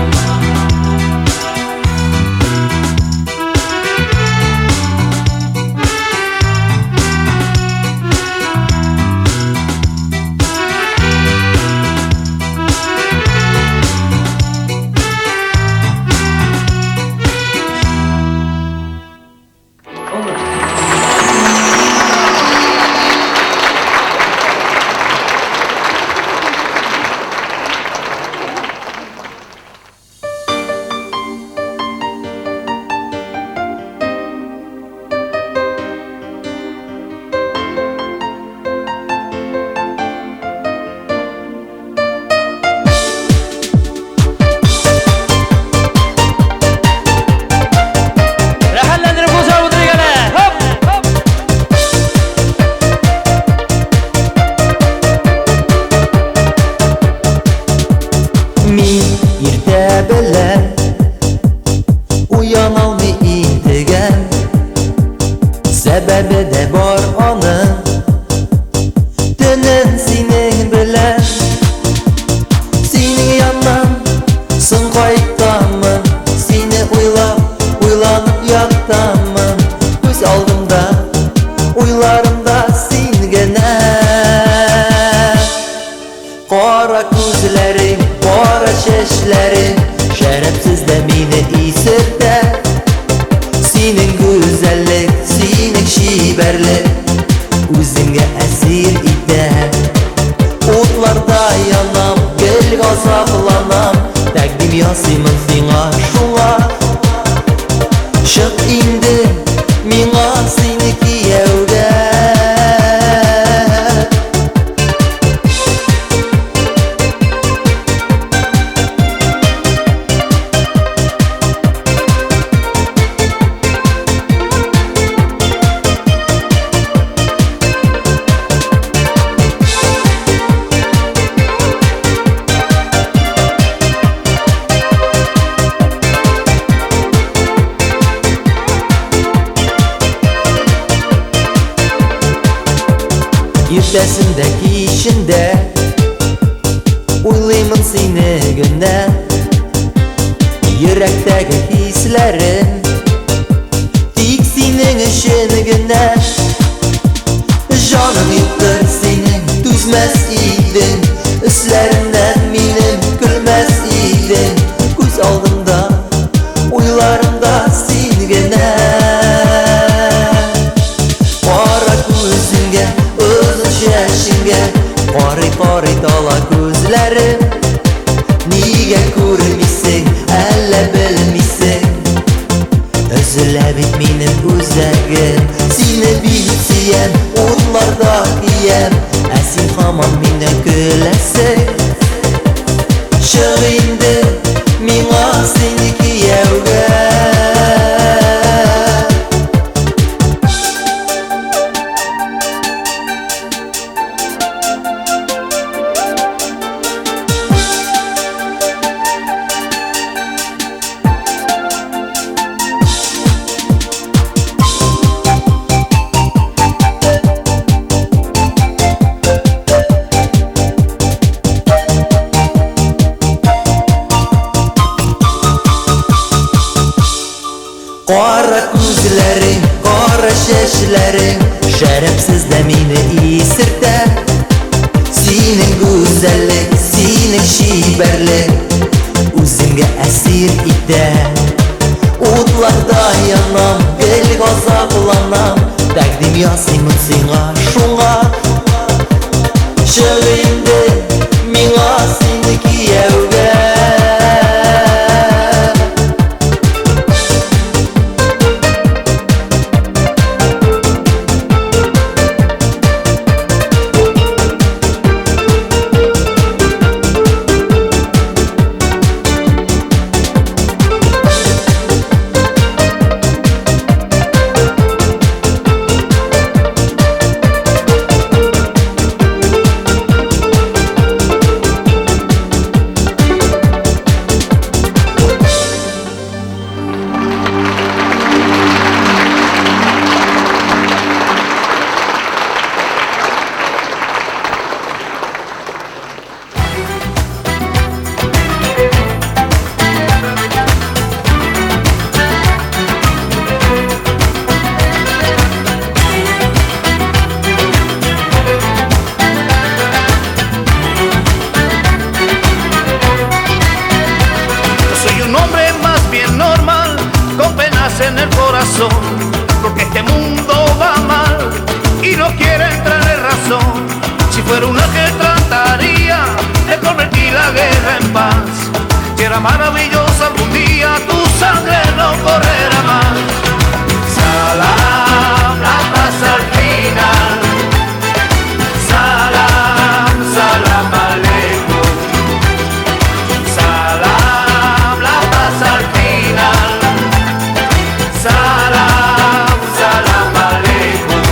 Мин иртә белән уяна алмый интегән, сәбәбе дә бар аның. Төнен синең белән, синең яннан соң кайтамын. Сине уйлап, уйланып ятамын. Күз алдымда, уйларымда син генә. Кара күзләрең, кара чәчләрең, шәрәпсез дә мине исертә. Синең гүзәллек, синең чибәрлек үзеңгә әсир итә. Утларда янам, гел газапланам, тәкъдим ясыймын сиңа шуңа. Чык инде миңа içinde Uylayman seni günden Yürekteki hislerim Tik senin için günden Canım yoktur senin Düzmez idin Üslerimden benim gülmez idin Göz aldımda Uylarımda seni günden Qara ko'zingga, o'z shashingga Qori dala ko'zlarim Nega ko'rmaysan, alla bilmaysan Uzila bit mening o'zagim Seni bilsiyam, o'tlarda iyam Sen hamon mendan kulasan Chiq endi menga seni kuyovga Qora ko'zlaring, qora shashlaring Sharafsiz da meni esirtar Sening go'zallik, sening shibarlik O'zingga asir etar O'tlarda yanam, el g'azablanam Taqdim yozayman senga shunga Chiq endi menga seni kuyovga en el corazón, porque este mundo va mal y no quiere entrar en razón. Si fuera una que trataría de convertir la guerra en paz, si era maravillosa algún día tu sangre no correrá más. Salam, la paz al final. Salam, salam aleikum. Salam, la paz al final. Salam, salam aleikum.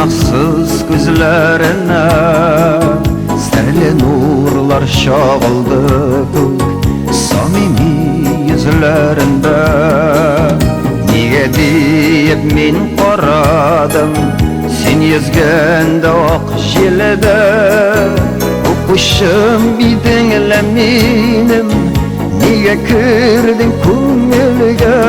Günahsız gözlerine Serli nurlar şağıldı Samimi yüzlerinde Niye deyip min qaradım Sen yüzgende ok jilede Kuşum bir dinle minim Niye kirdin köngülge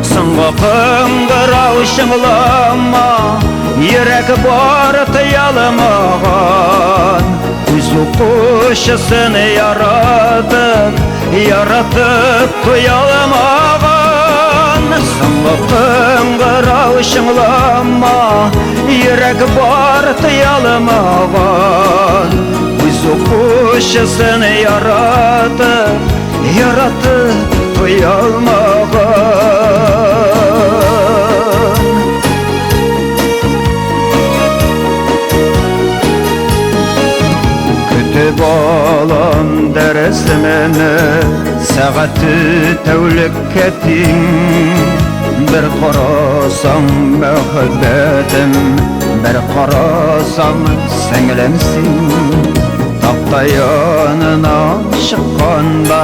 Sınga kıngırav şınglama Yürek bar tıyalımağan Kuzu kuşusunu yaratıp tıyalımağan Sınga kıngırav şınglama Yürek bar tıyalımağan Kuzu kuşusunu yaratıp tıyalımağan Kütüp alan deresmeni Saati tevlik ketin Bir qarasam muhabbetim Bir qarasam singlimsin Tapta yanına çıqqanda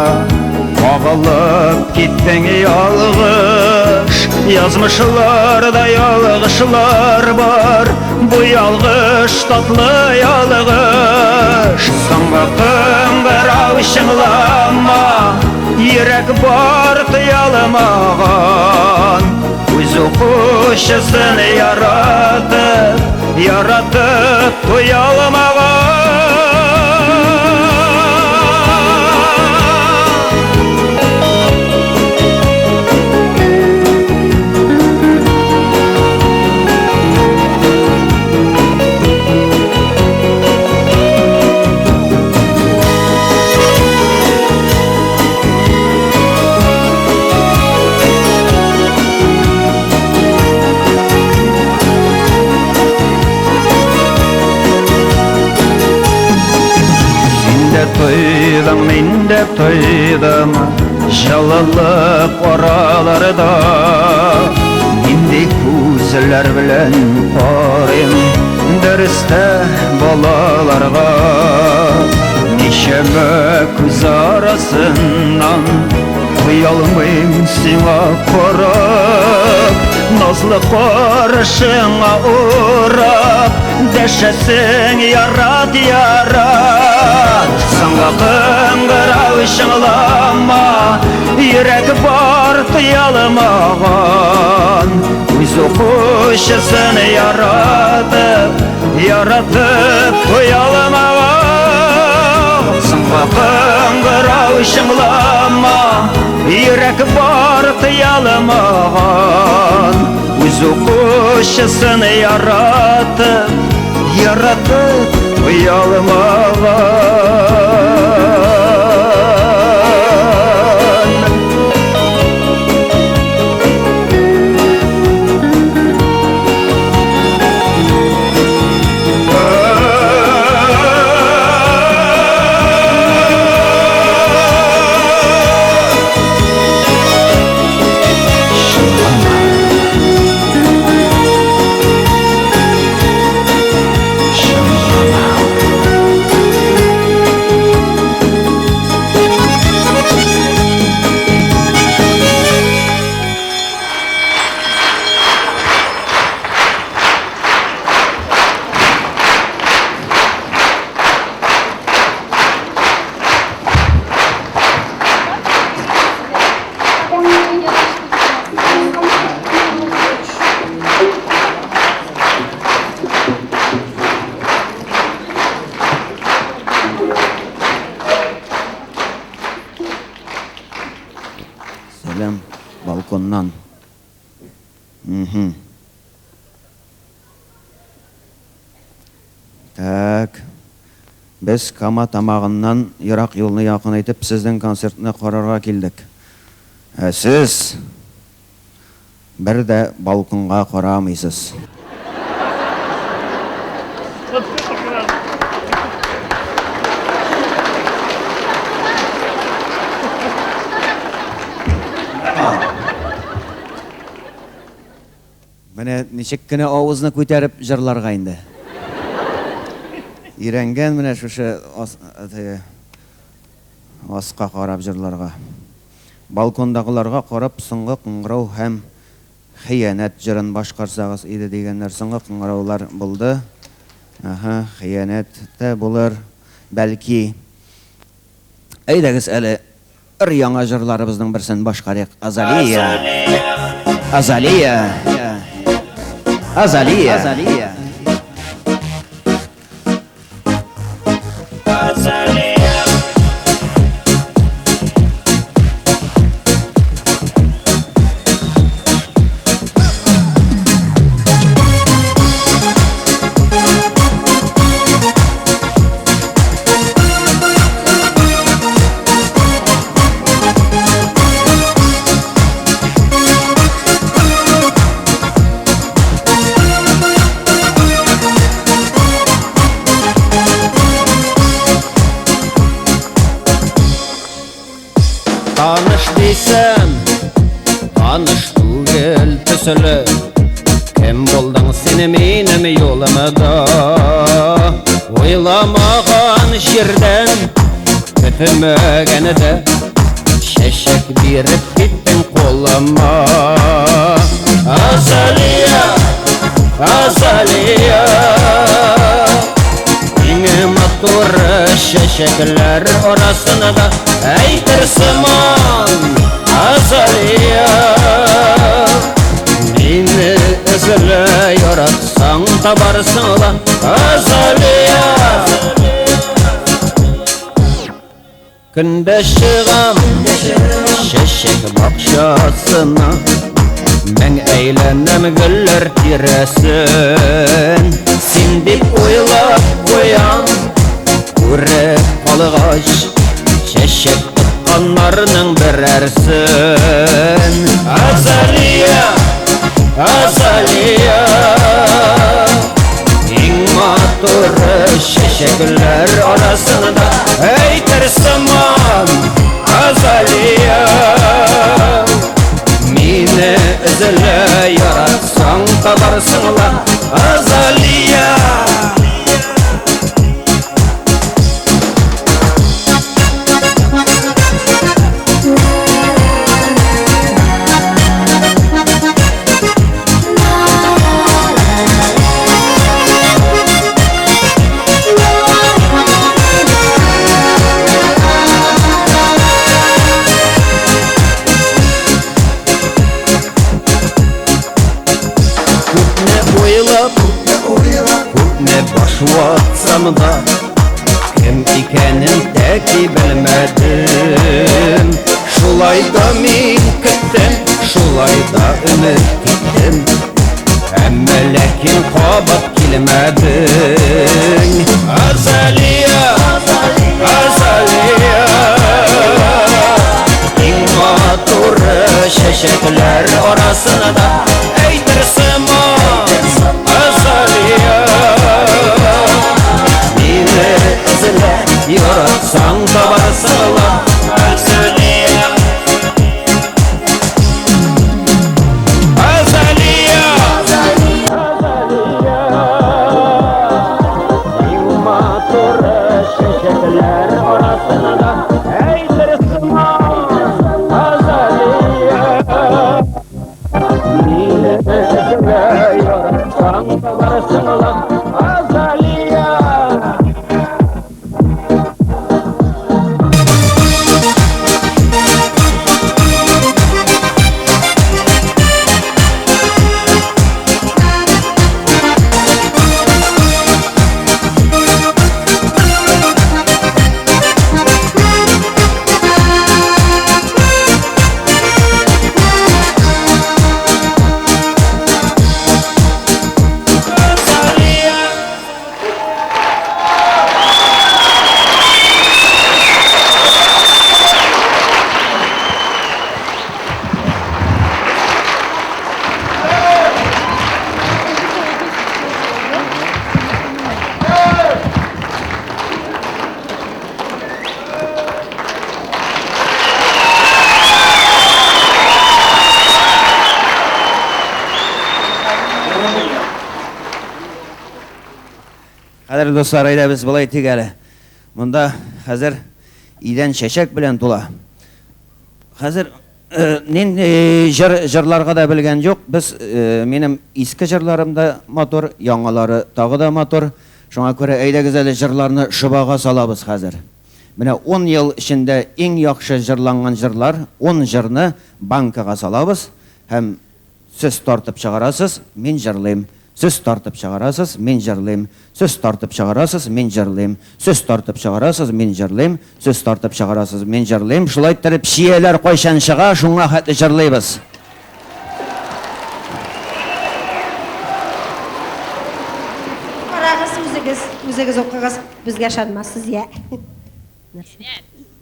Ağılıp gittin yalğış Yazmışlarda yalğışlar var Bu yalğış tatlı yalğış Sana kıngırav şınglama Yürek bar tıyalımağan Kuzu kuşusunu yaratıp tıyalımağan Toydum, men de toydum Jalılık oralarda Nindi ko'zlar bilan qarayım Dəristə balalarga Neşəmə ko'z arasından Uyalmayım sina qarab Nazlı qarışına uğrab Dəşəsin yarat Sana kıngırav şınglama Yürek bar tıyalımağan Kuzu kuşusunu yaratıp tıyalımağan Sana kıngırav şınglama Yürek bar tıyalımağan Kuzu kuşusunu yaratıp tıyalımağan Selam balkondan. Так. Biz Kama tamağından Irak yolunu yakın edip sizden konsertine karara keldik. Siz bir de balkonga qaramıysız. Менә ничек кенә авызны күтәреп җырларга инде. Өйрәнгән менә шушы аска карап җырларга. Балкондагыларга карап соңгы кыңгырау һәм хыянәт җырын башкарсагыз иде дигәннәр. Соңгы кыңгыраулар булды. Хыянәт тә булыр, бәлки. Әйдәгез әле яңа җырларыбызның берсен башкарыйк. Азалия. Таныш дисәм, таныш түгел төсілі. Кем болдың сені менім yolымда? Ойламаған жерден, күтімегені шешек беріп кеттің қолыма. Азалия, иңі матур шешеклер орасында әйтер сыман. Азалия, мені үзілі яратсаң табарсың ла. Азалия, күнде шығам шешек бақшасына, мен әйләнем гүлләр тирәсен. Сен дип ойлап қоям, күреп қалғаш шешек тұтқанларның бірәрсін. Азалия, ең матур шешеклер арасында әйтер сыман. Азалия, мені үзілі яратсаң табарсың ла. Азалия, күпне баш ватсам да, кем икәнен тәки белмәдем. Шулай да мин көттем, шулай да өмет иттем, әмма ләкин кабат килмәдең. Азалия, иң матур шешеклер арасында әйтер сыман. Азалия, мені үзілі яратсаң табарсың ла. Азалия, иң матур шешеклер арасында әйтер сыман. Азалия. Кадерле достар, әйдә без болай тик әле. Монда хәзер идән чәчәк белән тула. Хәзер җырларга да белгән юк. Без минем иске җырларым да мотор, яңалары тагы да мотор. Шуңа күрә әйдәгез әле җырларны шыбага салабыз хәзер. Менә 10 ел эчендә иң яхшы җырланган җырлар, 10 җырны банкага салабыз һәм сез тартып чыгарасыз, мин җырлыйм. Сез тартып чыгарасыз, мин җырлыйм. Сез тартып чыгарасыз, мин җырлыйм. Сез тартып чыгарасыз, мин җырлыйм. Сез тартып чыгарасыз, мин җырлыйм. Шулай итеп шияләр кайчан чыга, шуңа хәтле җырлыйбыз. Карагыз, үзегез укыгыз, безгә ышанмассыз я.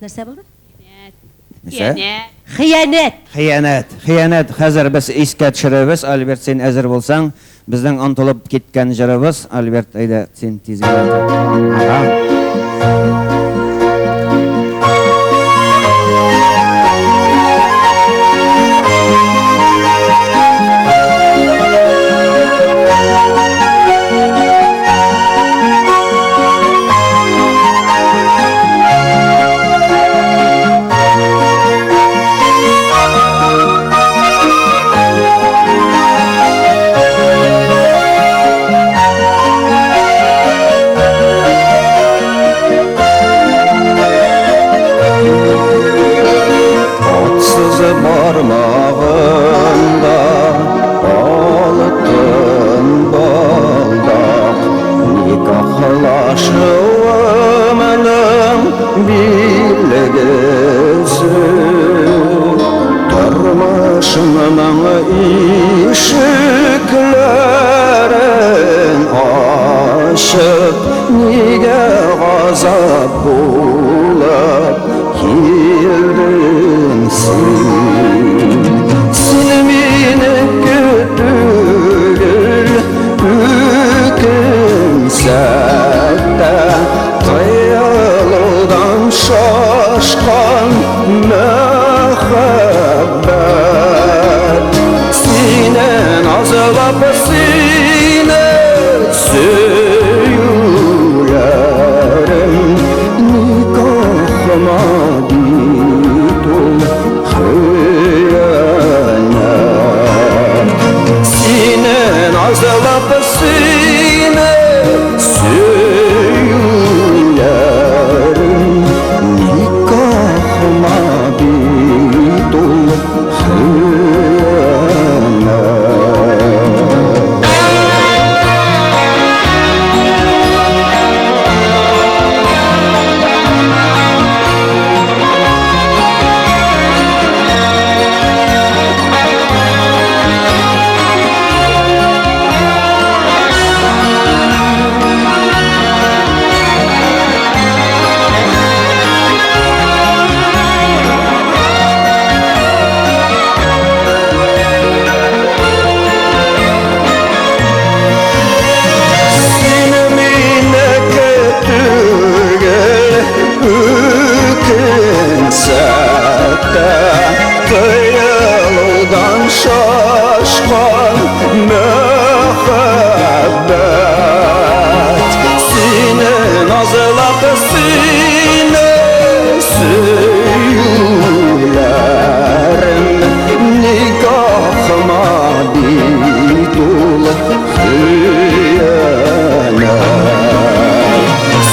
Нәрсә булды? Хыянәт. Хыянәт. Хәзер без искә төшерәбез. Альберт, син әзер булсаң, безнең антылып киткән җырыбыз. Альберт, әйдә, син тиз генә. Barmağında altın baldak, nikahlaşımının bilgisi, durmuşumның ишекләрен açıp, nige gazap bulып kildin sen. Sen meni kütügülükümsədə, Tıyıldan şaşqan müəxəbbət, Sinen azılap sine söyülerim, Nikahıma bitul hıyanet. Sinen azılap sine söyülerim, Nikahıma bitul hıyanet. Tıyıldan şaşqan müəxəbbət, Sinin azılap sine söyülerim, Nikahıma bitul hıyanet.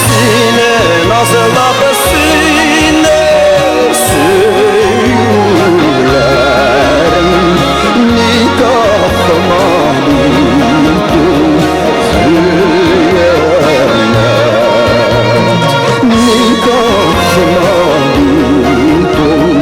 Sinin azılap sine söyülerim, Nikahıma bitul hıyanet. Nikahıma bitul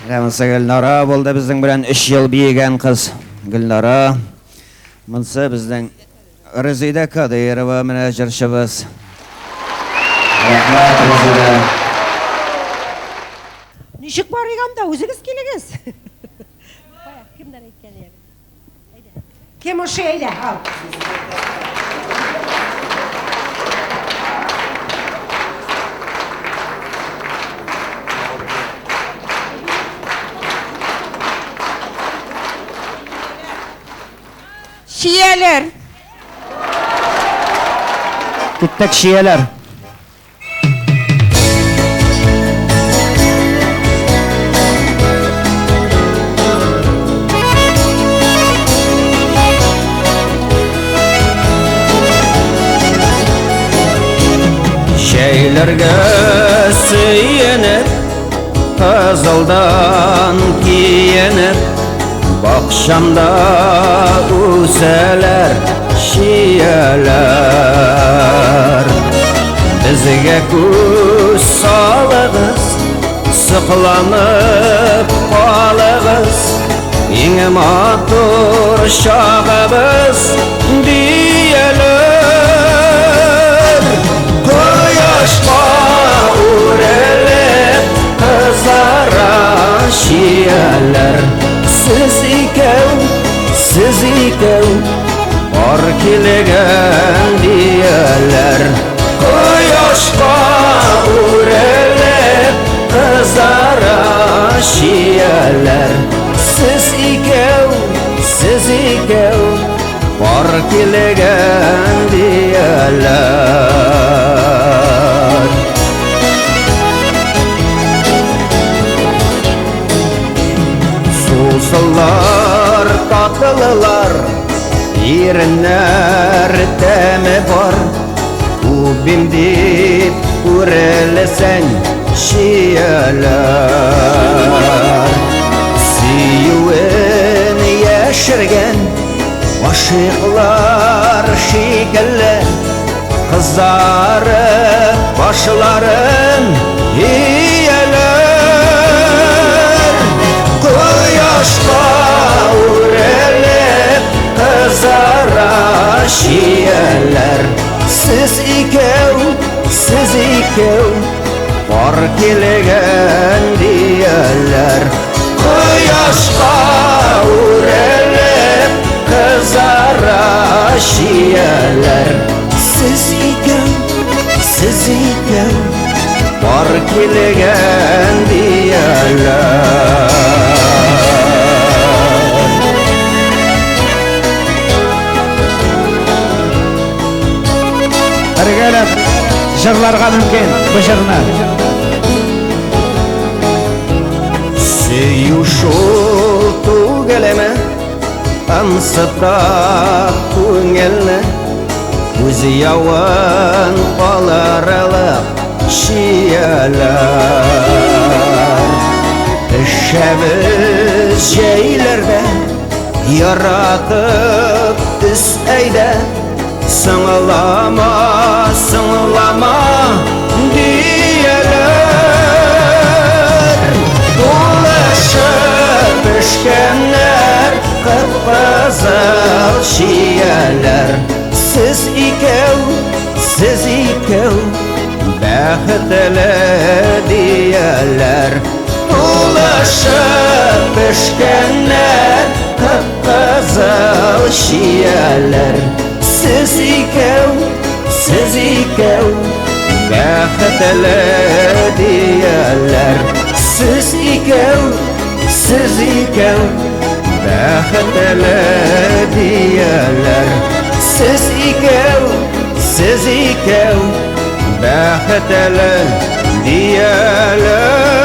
Рәмәсе Гөлнара булды безнең белән 3 ел биегән кыз. Гөлнара. Монсы безнең Резида Кадырова менә җырчыбыз. Ничек барыгам да үзегез килегез. Кемдән әйткән яңа? Әйдә. Кем ошый әйдә? Ал. Шиялер. Киттек шияләр. Şeylerge süyenip Kızıldan giyenip Bakşamda üseler şiyeler Bizge göz salığız Sıklanıp kalığız Yine matur şağımız diyeler Koyuşma urelip kızara şiyeler Siz ikev Or kilegen diyeler Koyuşma urelip kızara şiyeler Siz ikev Or kilegen diyeler Susuzlar, tatlılar Yerinler temi var Ubim deyip urelesen şiyeler Siyuven yeşirgen Aşıklar şikelle Kızarıp başların yiyeler Koyuşma urelip kızara şiyeler Siz ikev Fark ilegen diyeler Koyuşma urelip kızara şiyeler Siz ikev Fark ilegen diyeler Ergelep jırlarga mümkün bu jırны. Süyü şul tugeleme Ansıta күңелне Үз яуын қаларылық шиялар Ішәбіз жәйлерді Яратып үс әйді Сыңылама diyeler Dolaşıp pişkenler Kıpkızıl şiyeler Siz ikev Bәхетлі diyeler Dolaşıp pişkenler Kıpkızıl şiyeler Siz ikev Bәхетлі diyeler Siz ikev Bәхетлі diyeler Siz ikev Bәхетлі diyeler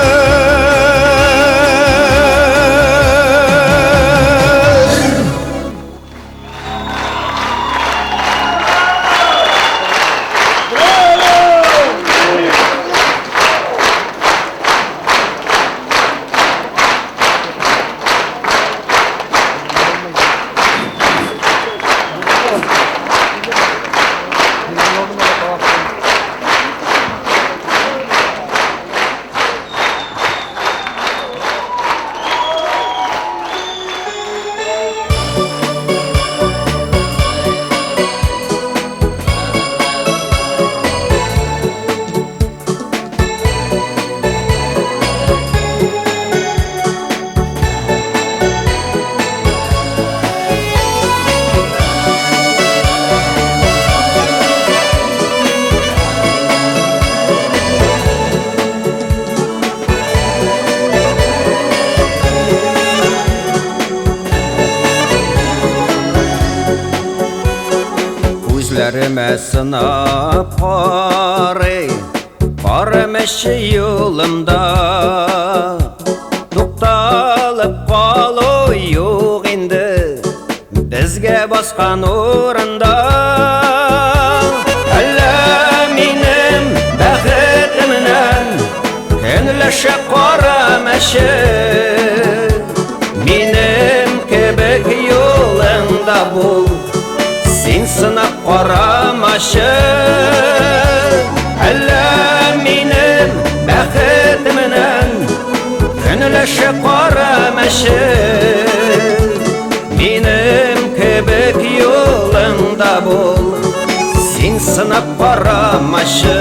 сынап қарай бармашы юлымда тоқталып қалу жоқ енді бізге басқан орында әлі менің бақытымнан көңілші қарамашы менің кебек юлыңда бол сен сынап қарамашы әлі менің бақытымнан көңілші қарамашы менің кебек юлыңда бол сен сынап қарамашы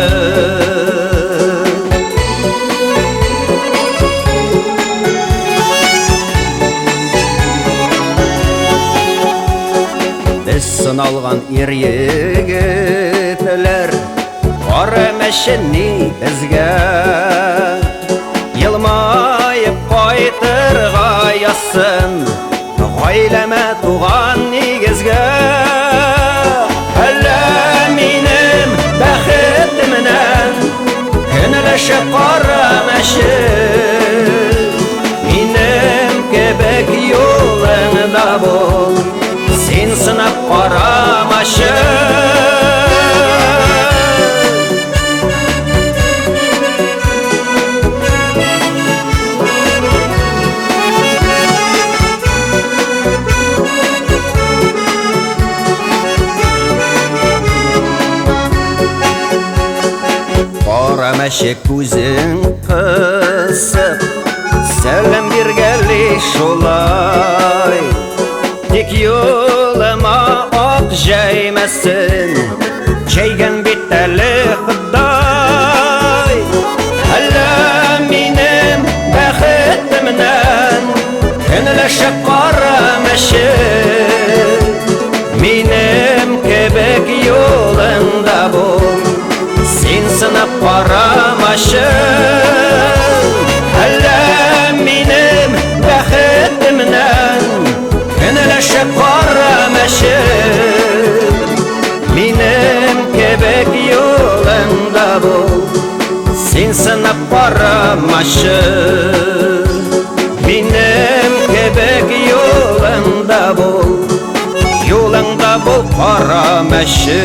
біз сыналған егетлер қарамашы не бізге елмайып қайтырға ясын ғайләмә туған негізге әлі менің бақытымнан көңілші қарамашы менің кебек юлыңда бол сен сынап қарамашы қарамашы көзің қысып сәлем бергелі шолай тек юлыма ақ жаймасын жайған беттәлі құдай әлі менің бақытымнан көңілші қарамашы менің кебек юлыңда бол сен сынап қарамашы әлі менің бақытымнан көңілші қарамашы менің кебек юлыңда бол сен сынап қарамашы менің кебек юлыңда бол қарамашы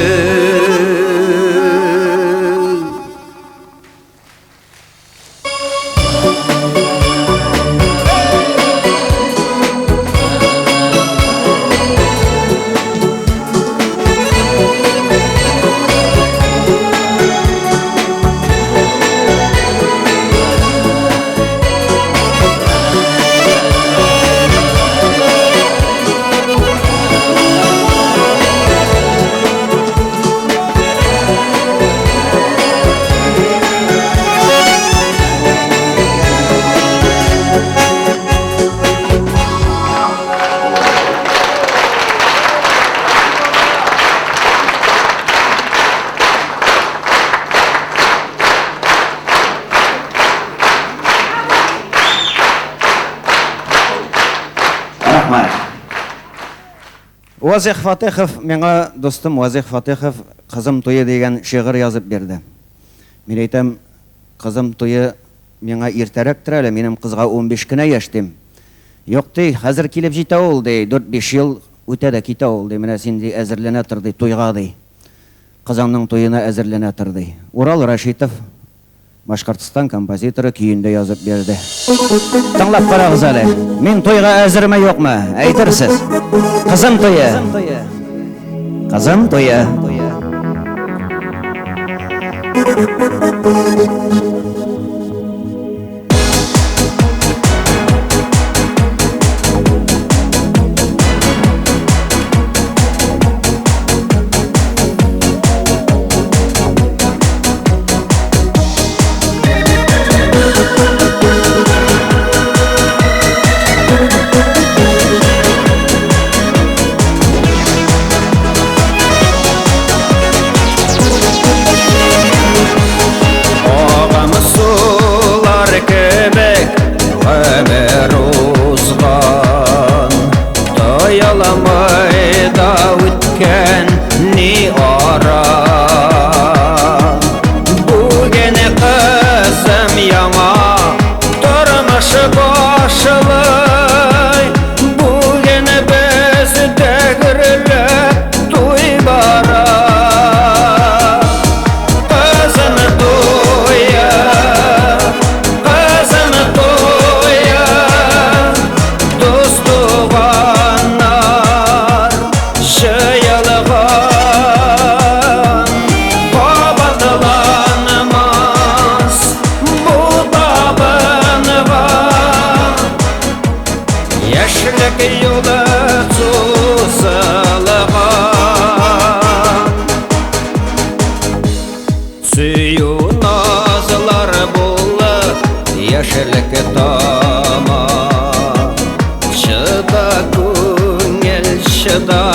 Уазих Фатихов меңа достым Уазих Фатихов «Қызым тойы» деген шиғыр язып берді. Мен айтам, қызым тойы меңа ертәрәктір әлі, менің қызға 15 кіне яштым. Йоқ дей, қазір келіп жита ол дей, 4-5 ел өтеді кита ол дей, менә сен дей әзірлене тұрды тойға дей. Қызаңның тойына әзірлене тұрды. Урал Рашитов, Башқұртстан композиторы күйінде язып берді. Тыңлап қарағыз әлі. Мен тойға әзірме жоқ ма? Әйтірсіз. Қызым тойы. Қызым тойы. Аямай да үткен не ара яшілік тома. Шыда көңіл, шыда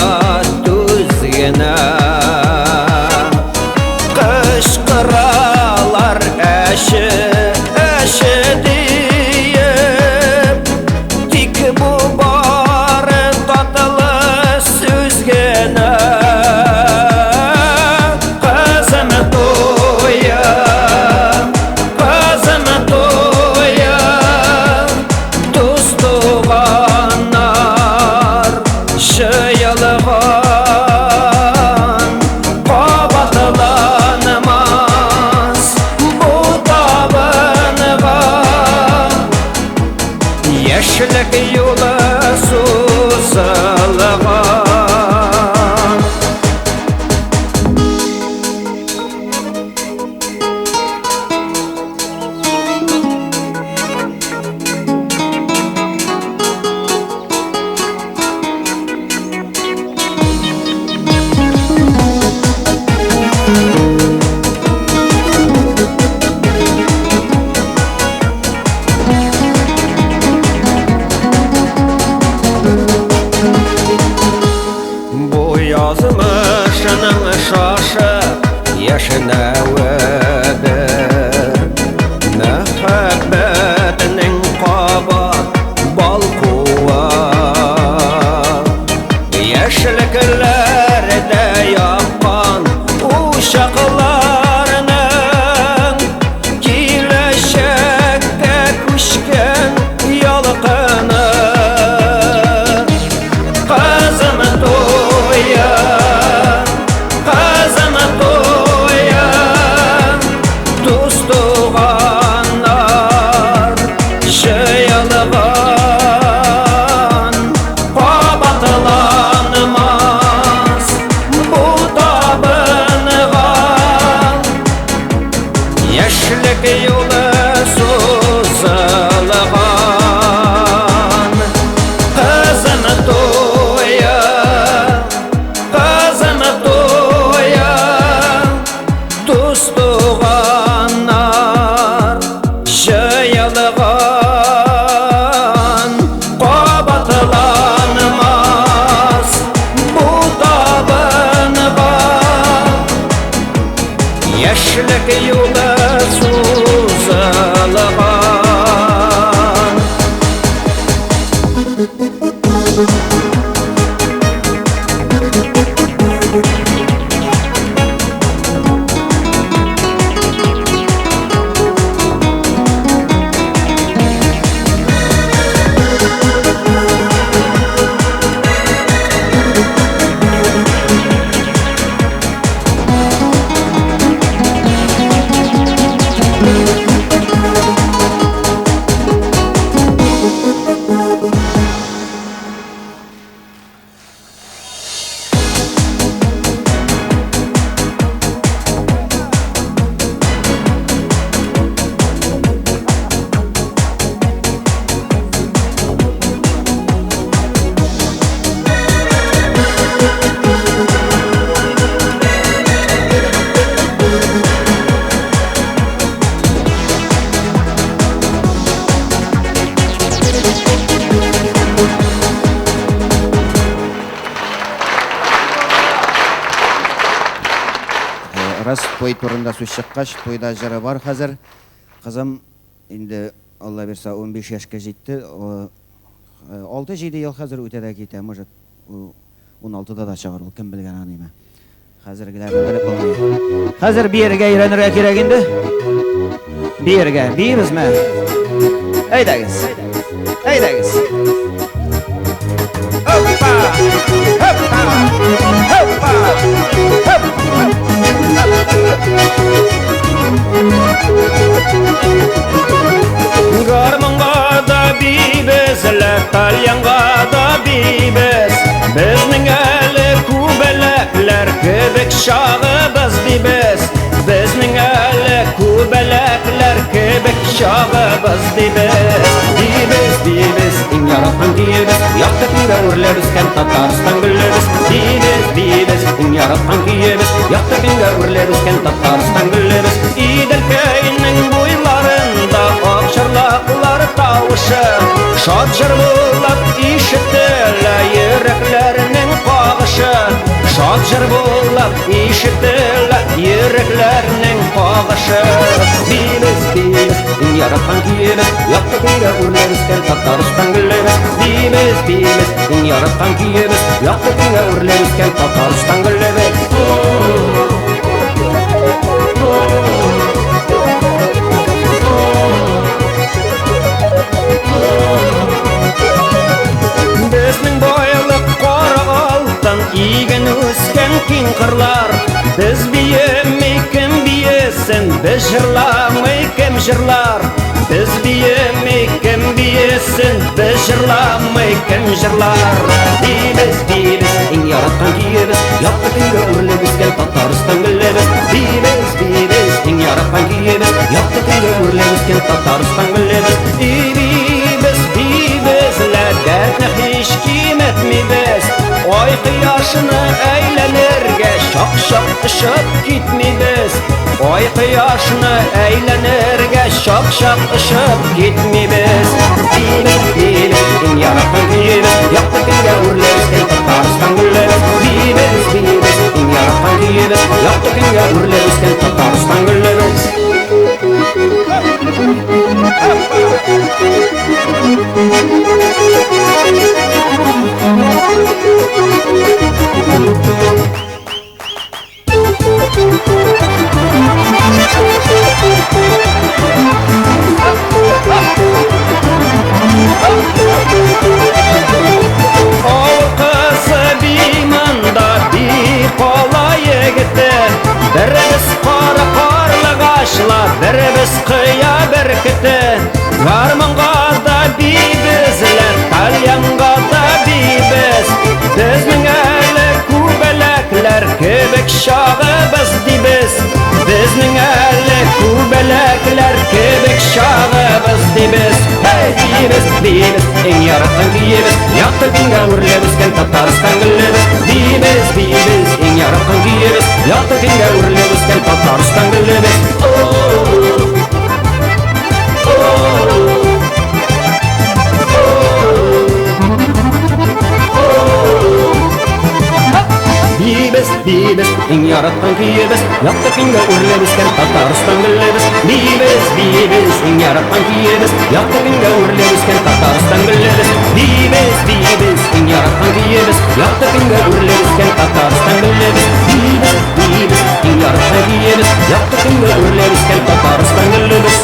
түзгені, қышқыралар әші, әші дейіп, тик бұ бары татылы сөзгені. Қызым тойы, қызым тойы, дос туғанар жиылған, қабатыланмас бұл табынға. Яшілік юлы созылған. Бұ язмышының шашы яшіне өбір, мәхәббәтінің қабат балқуы. Яшілікілерді япқан ушақларының, келешекке күшкен ялқыны. Қызым тойы, қызым тойы, дос туғанар жиылған, қабатыланмас бұл табынға. Яшілік юлы созылған. Қызым тойы, қызым тойы, дос туғанар жиылған, қабатыланмас бұл табынға. Яшілік юлы созылған. Рас той турында сөз шыққаш, тойда жыры бар қазір. Қызым енді Алла берса 15 яшқа жетті. 6-7 ел қазір өтеді кете, может 16-да да шығар, ол кім білген аныма. Қазіргілерді біліп болмайды. Қазір берге үйренірге керек енді. Берге, бейміз ме? Әйдәгіз, әйдәгіз. Hoppa, hoppa, hoppa, hoppa. Гармонға да бейбіз, ләктальянға да бейбіз. Біздің әлі күбәләкләр кебек шағыбыз бейбіз. Біздің әлі күбәләкләр кебек шағыбыз бейбіз. Бейбіз, бейбіз, ең яратқан киебіз. Яқты күнге өрлеріз, кән Татарстан гүллеріз. Бейбіз, бейбіз, ең яратқан киебіз. Яқты күнге өрлеріз, кән Татарстан гүллеріз. Идел көйінің бойларында ақшарлақ Шат жыр булып ишетелә йөрәкләрнең кагышы. Шат жыр булып ишетелә йөрәкләрнең кагышы. Бибез, бибез, яраткан киебез, якты көнгә үрләбезкән Татарстан гөлебез. Бибез, бибез, яраткан киебез, якты көнгә үрләбезкән Татарстан гөлебез. Безнең байлык кара алтын, иген үскән киң кырлар. Без биемей кем биесен, без җырламый кем җырлар. Без биемей кем биесен, без җырламый кем җырлар. Бибез, бибез, иң яраткан киебез, якты көнгә үрләбезкән Татарстан гөлебез. Бибез, бибез, иң яраткан киебез, якты көнгә үрләбезкән Татарстан гөлебез. Бибез, бибез, дәртне һич киметмибез. Ай кояшыны әйләнергә шак-шак ышып китмибез. Ай кояшыны әйләнергә шак-шак ышып китмибез. Бибез, бибез, иң яраткан киебез, якты көнгә үрләбезкән Татарстан гөлебез. Бибез, бибез, иң яраткан киебез, якты көнгә үрләбезкән Татарстан гөлебез. Авыл кызы биманда бик калай егете. Беребез кара карлыгачлы, беребез кыя беркете. Гармонга да бибезләр, кальянга да бибез. Безнең әле күбәләкләр кебек чагыбыз дибез. Безнең әле күбәләкләр кебек чагыбыз дибез. Hey, бибез, бибез, иң яраткан киебез, якты көнгә үрләбезкән Татарстан гөлебез. Бибез, бибез, иң яраткан киебез, якты көнгә үрләбезкән Татарстан гөлебез. Бибез, бибез, иң яраткан киебез, якты көнгә үрләбезкән Татарстан гөлебез. Бибез, бибез, иң яраткан киебез, якты көнгә үрләбезкән Татарстан гөлебез. Бибез, бибез, иң яраткан киебез, якты көнгә үрләбезкән Татарстан гөлебез. Бибез, бибез, иң яраткан киебез, якты көнгә үрләбезкән Татарстан гөлебез.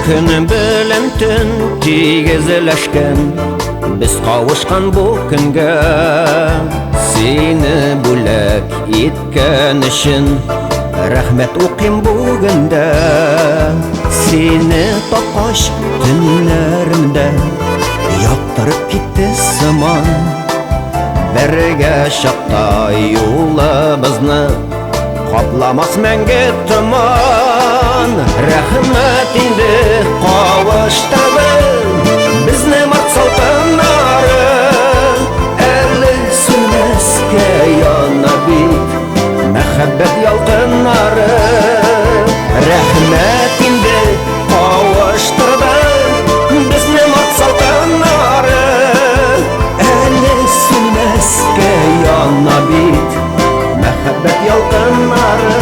Көн белән төн тигезләшкән, без кавышкан бу көнгә. Сине бүләк иткән өчен рәхмәт укыйм бүгендә. Сине тапкач төннәремдә яктырып китте сыман. Бергә чакта юлыбызны капламас мәңге томан. Рәхмәт инде кавыштырды безне март салкыннары. Әле сүнмәскә яна бит мәхәббәт ялкыннары. Рәхмәт инде кавыштырды безне март салкыннары. Әле сүнмәскә яна бит мәхәббәт ялкыннары.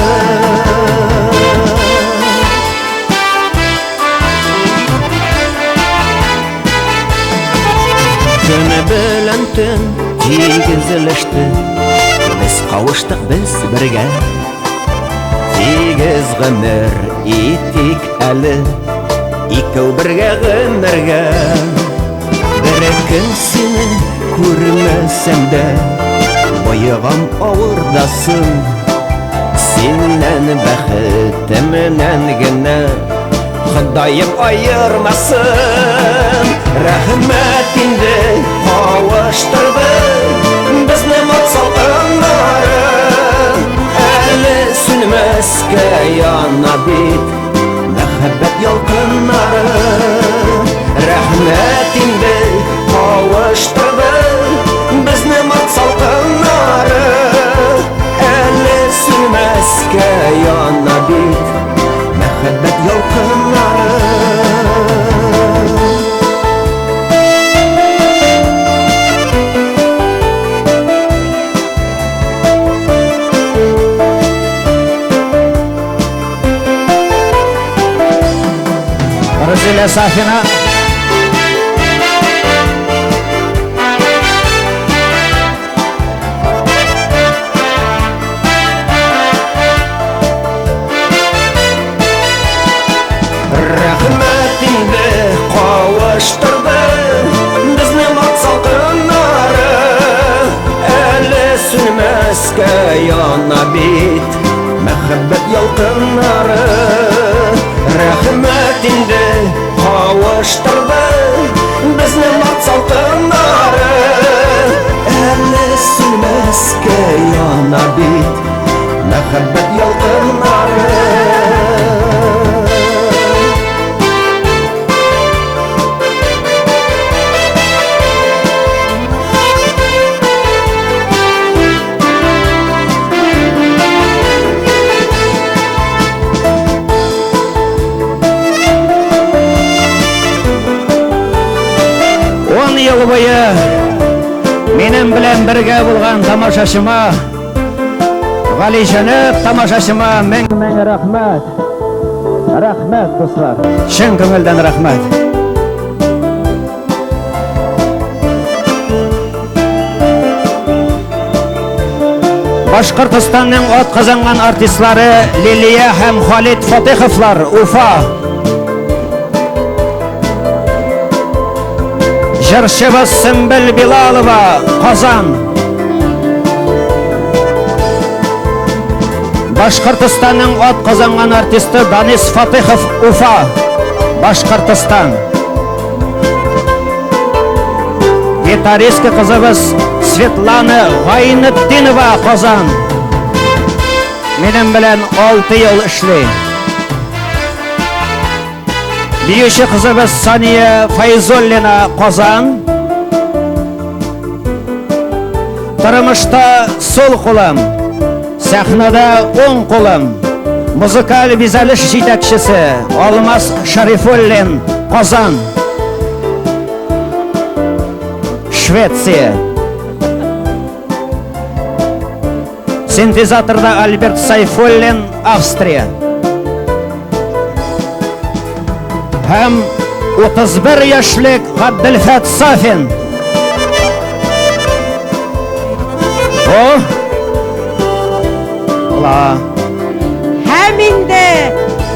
Көн белән төн тигезләште, без кавыштык без бергә. Сигез гомер итик әле, икәү бергә гомергә. Бер көн сине күрмәсәм дә, боегам авырдасын. Синнән бәхетемнән генә Ходаем айырмасын. Рәхмәт инде кавыштырды безне мот салкыннары. Әле сүнмәскә яна бит мәхәббәт ялкыннары. Рәхмәт инде кавыштырды безне мот салкыннары. Әле сүнмәскә яна бит мәхәббәт ялкыннары. Разиля Сафина. Рәхмәт инде кавыштырды безне мот салкыннары. Әле сүнмәскә яна бит мәхәббәт ялкыннары. Рәхмәт инде кавыштырды безне мот салкыннары. Әле сүнмәскә яна бит мәхәббәт ялкыннары. Ел буе минем белән бергә булган тамашачыма, Галиҗанып тамашачыма мең рәхмәт. Рәхмәт, дуслар. Чын күңелдән рәхмәт. Башкортстанның атказанган артистлары Лилия һәм Халид Фатиховлар, Уфа. Җырчыбыз Сөмбел Билалова, Казан. Башкортстанның атказанган артисты Данис Фатихов, Уфа, Башкортстан. Гитаристка кызыбыз Светлана Гайнетдинова, Казан. Минем белән 6 ел эшли. Биюче кызыбыз Сания Файзуллина, Казан. Тормышта сол кулым, сәхнәдә уң кулым. Музыкаль бизәлеш җитәкчесе Алмаз Шарифуллин, Казан. Швеция. Синтезаторда Альберт Сайфуллин, Австрия. Һәм 31 яшьлек Габделфат Сафин. Һәм инде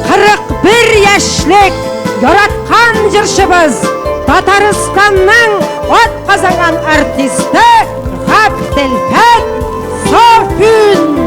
41 яшьлек яраткан җырчыбыз Татарстанның атказанган артисты Габделфат Сафин.